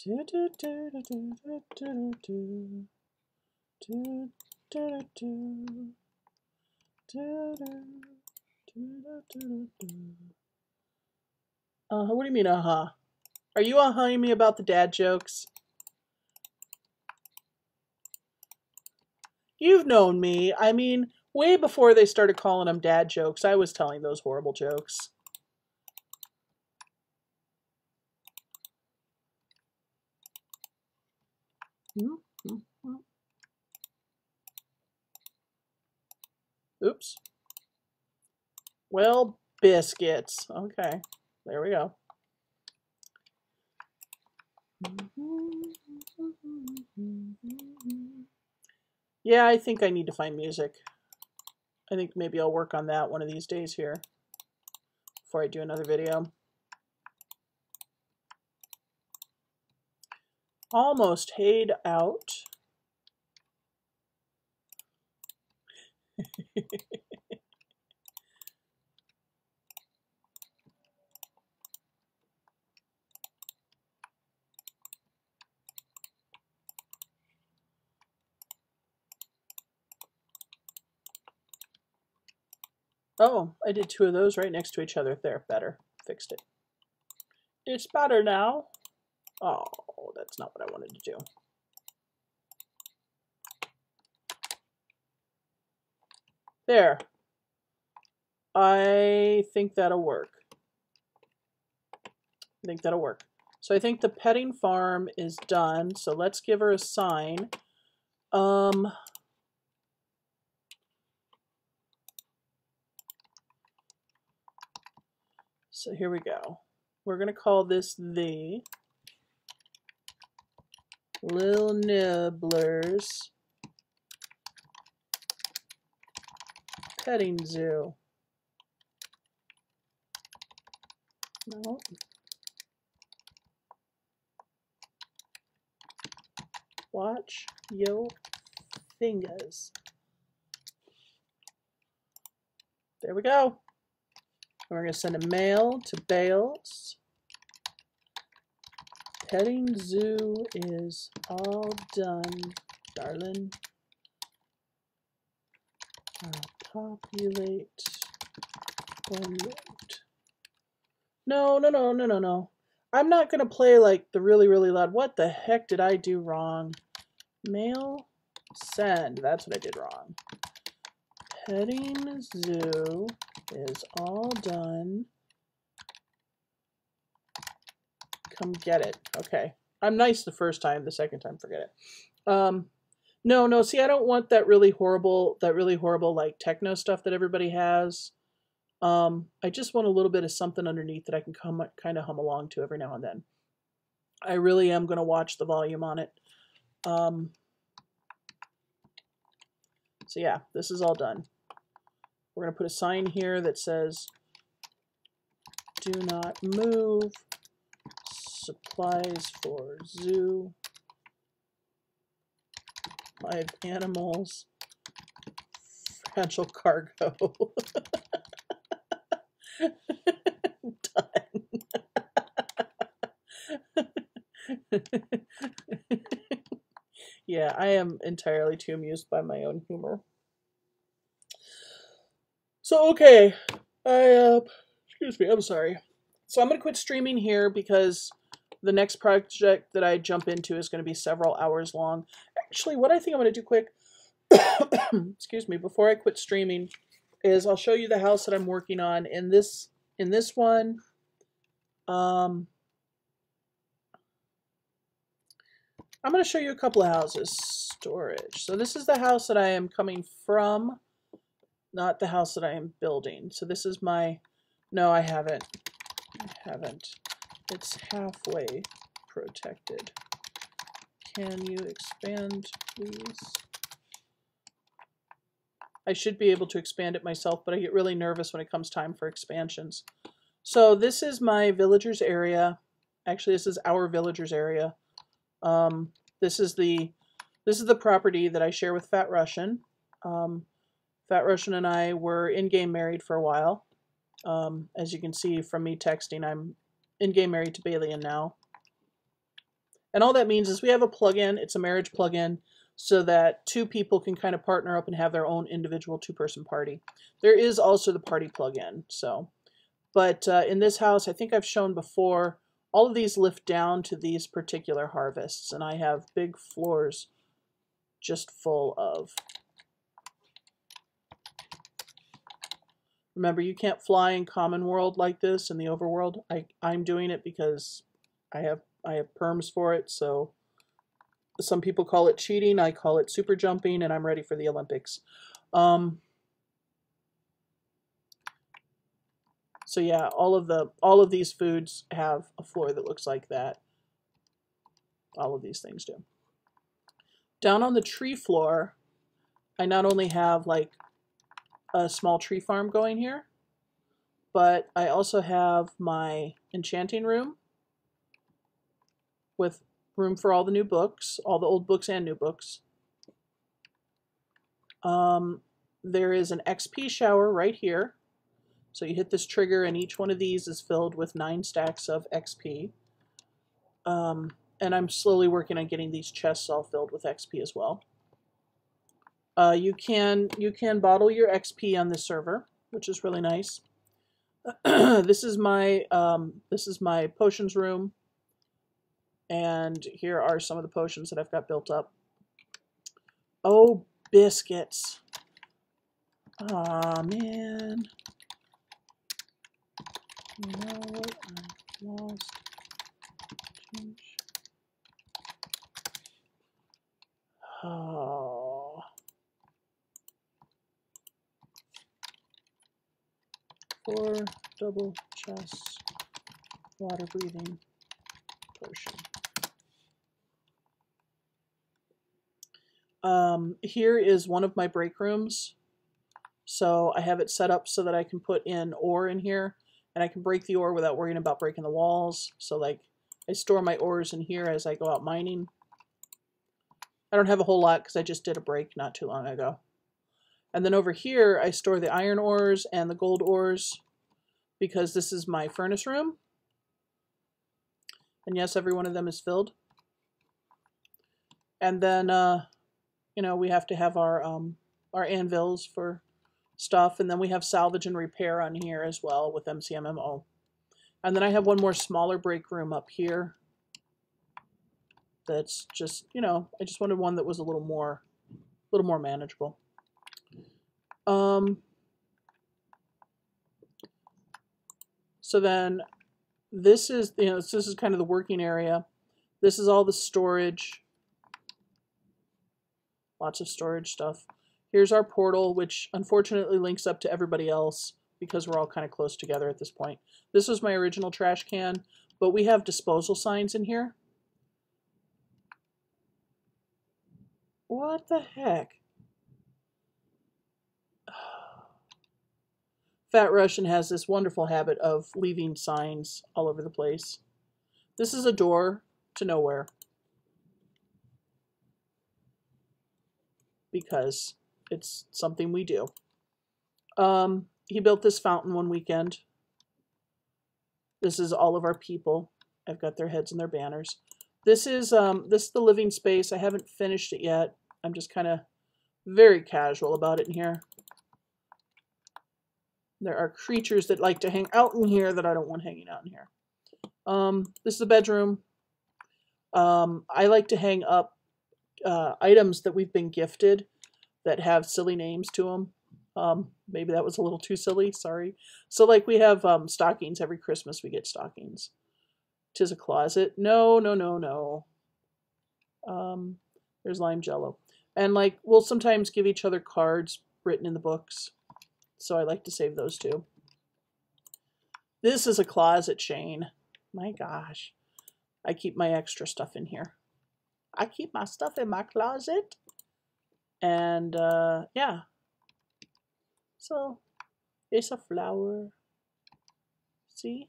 What do you mean, uh-huh? Are you uh-huhing me about the dad jokes? You've known me. I mean, way before they started calling them dad jokes, I was telling those horrible jokes. Oops. Well, biscuits. Okay, there we go. Yeah, I think I need to find music. I think maybe I'll work on that one of these days here before I do another video. Almost hayed out. Oh, I did two of those right next to each other. There, better. Fixed it. It's better now. Oh, that's not what I wanted to do. There. I think that'll work. I think that'll work. So I think the petting farm is done. So let's give her a sign. So here we go. We're going to call this the Lil Nibblers Petting Zoo. No. Watch your fingers. There we go. We're going to send a mail to Bales. Petting zoo is all done, darling. I'll populate one note. No. I'm not going to play like the really, really loud. What the heck did I do wrong? Mail, send. That's what I did wrong. Petting zoo is all done. Come get it. Okay. I'm nice the first time. The second time, forget it. No. See, I don't want that really horrible like techno stuff that everybody has. I just want a little bit of something underneath that I can kind of hum along to every now and then. I really am going to watch the volume on it. So yeah, this is all done. We're going to put a sign here that says, do not move, supplies for zoo, live animals, fragile cargo. Done. Yeah, I am entirely too amused by my own humor. So, okay. Excuse me, I'm sorry. So I'm going to quit streaming here because the next project that I jump into is going to be several hours long. Actually, what I think I'm going to do quick, excuse me, before I quit streaming, is I'll show you the house that I'm working on. In this one, I'm going to show you a couple of houses. Storage. So this is the house that I am coming from, not the house that I am building. So this is my, no, I haven't. It's halfway protected. Can you expand, please? I should be able to expand it myself, but I get really nervous when it comes time for expansions. So this is my villagers area. Actually, this is our villagers area. This is the property that I share with Fat Russian. Fat Russian and I were in-game married for a while. As you can see from me texting, I'm in-game married to Balian now. And all that means is we have a plugin. It's a marriage plugin so that two people can kind of partner up and have their own individual two-person party. There is also the party plugin. So, but in this house, I think I've shown before, all of these lift down to these particular harvests, and I have big floors just full of. Remember, you can't fly in common world like this in the overworld. I'm doing it because I have perms for it. So some people call it cheating. I call it super jumping, and I'm ready for the Olympics. So yeah, all of these foods have a floor that looks like that. All of these things do. Down on the tree floor, I not only have like a small tree farm going here, but I also have my enchanting room with room for all the new books, all the old books and new books. There is an XP shower right here. So you hit this trigger and each one of these is filled with 9 stacks of XP. And I'm slowly working on getting these chests all filled with XP as well. You can bottle your XP on this server, which is really nice. This is my potions room, and here are some of the potions that I've got built up. Oh, biscuits! Aw, man. You know what? I lost. Oh. 4 double chests, water breathing potion. Here is one of my break rooms. So I have it set up so that I can put in ore in here, and I can break the ore without worrying about breaking the walls. So like I store my ores in here as I go out mining. I don't have a whole lot because I just did a break not too long ago. And then over here I store the iron ores and the gold ores because this is my furnace room. And yes, every one of them is filled. And then you know, we have to have our anvils for stuff, and then we have salvage and repair on here as well with MCMMO. And then I have one more smaller break room up here. That's just, you know, I just wanted one that was a little more manageable. So then this is, you know, this is kind of the working area. This is all the storage. Lots of storage stuff. Here's our portal, which unfortunately links up to everybody else because we're all kind of close together at this point. This was my original trash can, but we have disposal signs in here. What the heck? Fat Russian has this wonderful habit of leaving signs all over the place. This is a door to nowhere. Because it's something we do. He built this fountain one weekend. This is all of our people. I've got their heads and their banners. This is the living space. I haven't finished it yet. I'm just kind of very casual about it in here. There are creatures that like to hang out in here that I don't want hanging out in here. This is a bedroom. I like to hang up items that we've been gifted that have silly names to them. Maybe that was a little too silly, sorry. So like we have stockings. Every Christmas we get stockings. 'Tis a closet. No, no, no, no. There's lime jello. And like we'll sometimes give each other cards written in the books. So I like to save those too. This is a closet, Shane. My gosh. I keep my extra stuff in here. I keep my stuff in my closet. And yeah. So it's a flower. See?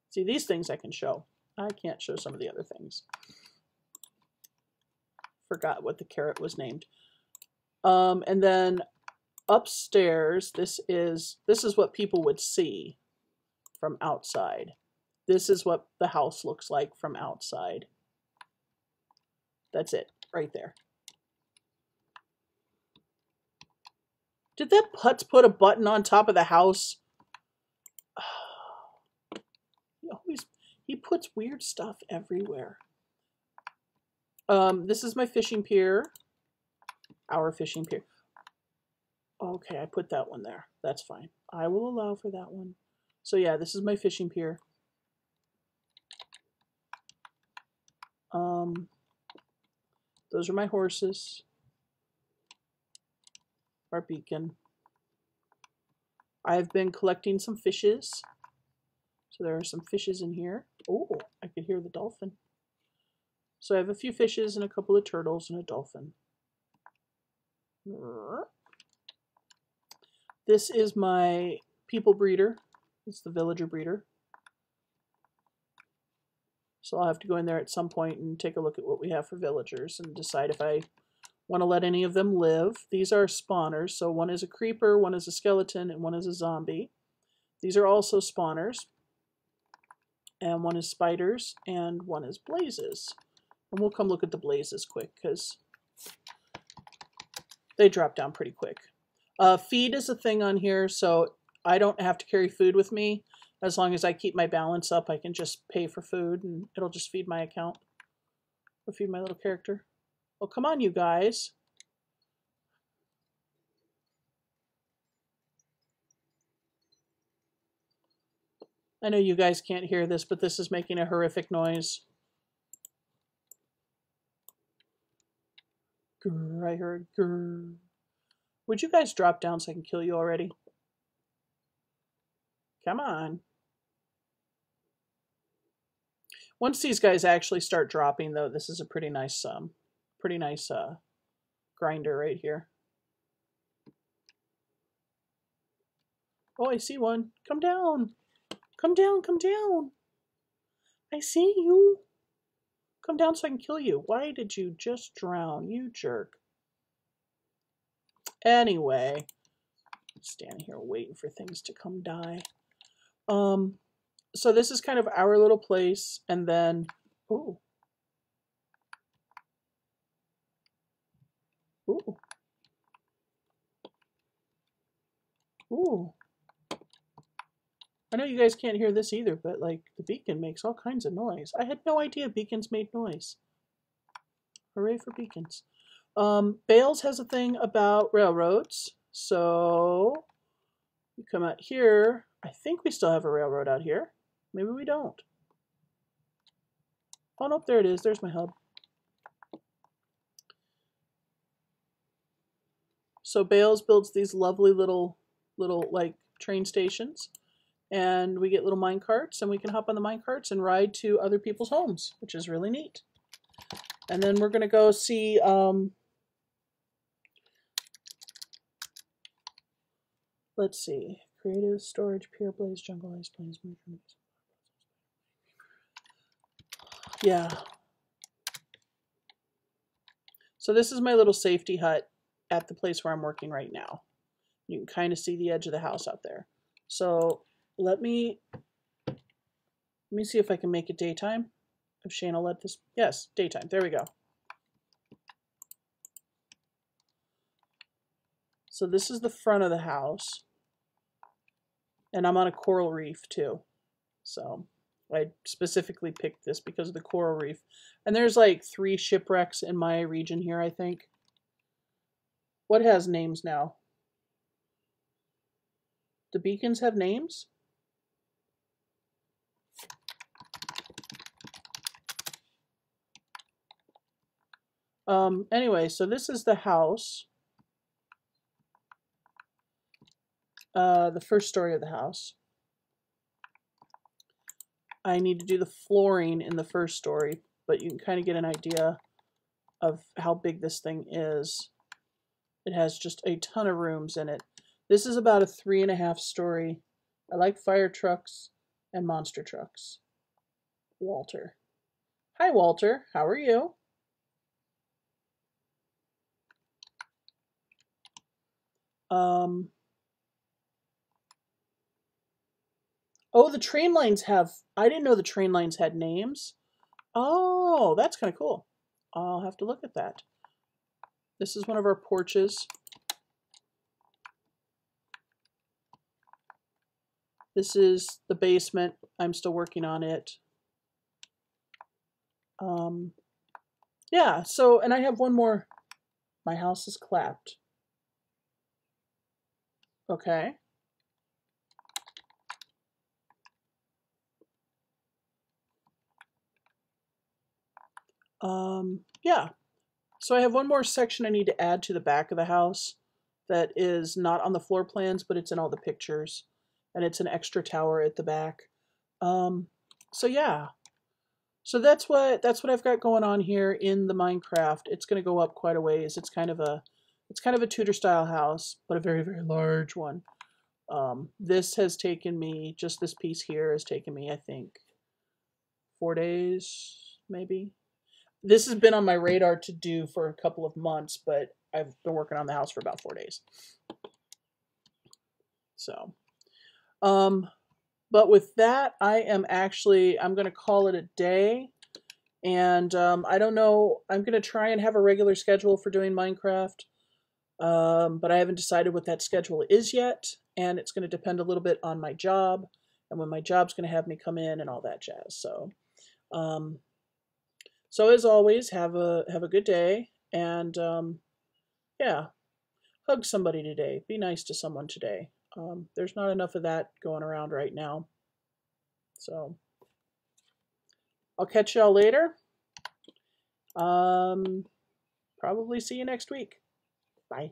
See, these things I can show. I can't show some of the other things. Forgot what the carrot was named. And then upstairs, this is what people would see from outside. This is what the house looks like from outside. That's it, right there. Did that putz put a button on top of the house? He puts weird stuff everywhere. This is my fishing pier. Our fishing pier. Okay, I put that one there. That's fine. I will allow for that one. So yeah, this is my fishing pier. Those are my horses. Our beacon. I've been collecting some fishes. So there are some fishes in here. Oh, I could hear the dolphin. So I have a few fishes and a couple of turtles and a dolphin. This is my people breeder. It's the villager breeder. So I'll have to go in there at some point and take a look at what we have for villagers and decide if I want to let any of them live. These are spawners. So one is a creeper, one is a skeleton, and one is a zombie. These are also spawners. And one is spiders, and one is blazes. And we'll come look at the blazes quick, because they drop down pretty quick. Feed is a thing on here, so I don't have to carry food with me. As long as I keep my balance up, I can just pay for food, and it'll just feed my account. Or feed my little character. Oh, come on, you guys. I know you guys can't hear this, but this is making a horrific noise. Grr, I heard grr. Would you guys drop down so I can kill you already? Come on. Once these guys actually start dropping, though, this is a pretty nice grinder right here. Oh, I see one. Come down. Come down, come down. I see you. Come down so I can kill you. Why did you just drown, you jerk? Anyway, stand here waiting for things to come die. So this is kind of our little place, and then, ooh. Ooh. Ooh. I know you guys can't hear this either, but like the beacon makes all kinds of noise. I had no idea beacons made noise. Hooray for beacons. Bales has a thing about railroads. So you come out here. I think we still have a railroad out here. Maybe we don't. Oh, nope, there it is. There's my hub. So Bales builds these lovely little like train stations. And we get little mine carts, and we can hop on the mine carts and ride to other people's homes, which is really neat. And then we're going to go see, let's see, creative, storage, pure blaze, jungle, ice plains, yeah. So this is my little safety hut at the place where I'm working right now. You can kind of see the edge of the house out there. So let me see if I can make it daytime. If Shayna let this, yes, daytime. There we go. So this is the front of the house. And I'm on a coral reef too. So I specifically picked this because of the coral reef. And there's like 3 shipwrecks in my region here, I think. What has names now? The beacons have names? Anyway, so this is the house. The first story of the house. I need to do the flooring in the first story, but you can kind of get an idea of how big this thing is. It has just a ton of rooms in it. This is about a 3.5 story. I like fire trucks and monster trucks. Walter. Hi, Walter. How are you? Oh, the train lines have... I didn't know the train lines had names. Oh, that's kind of cool. I'll have to look at that. This is one of our porches. This is the basement. I'm still working on it. Yeah, so, and I have one more. My house is clapped. Okay. Yeah. So I have one more section I need to add to the back of the house that is not on the floor plans, but it's in all the pictures. And it's an extra tower at the back. So yeah. So that's what I've got going on here in the Minecraft. It's going to go up quite a ways. It's kind of a Tudor style house, but a very, very large one. This has taken me, just this piece here has taken me, I think, 4 days, maybe. This has been on my radar to do for a couple of months, but I've been working on the house for about 4 days. So, but with that, I'm going to call it a day. And I don't know, I'm going to try and have a regular schedule for doing Minecraft. But I haven't decided what that schedule is yet. And it's going to depend a little bit on my job and when my job's going to have me come in and all that jazz. So, so as always, have a good day. And yeah, hug somebody today. Be nice to someone today. There's not enough of that going around right now. So I'll catch y'all later. Probably see you next week. Bye.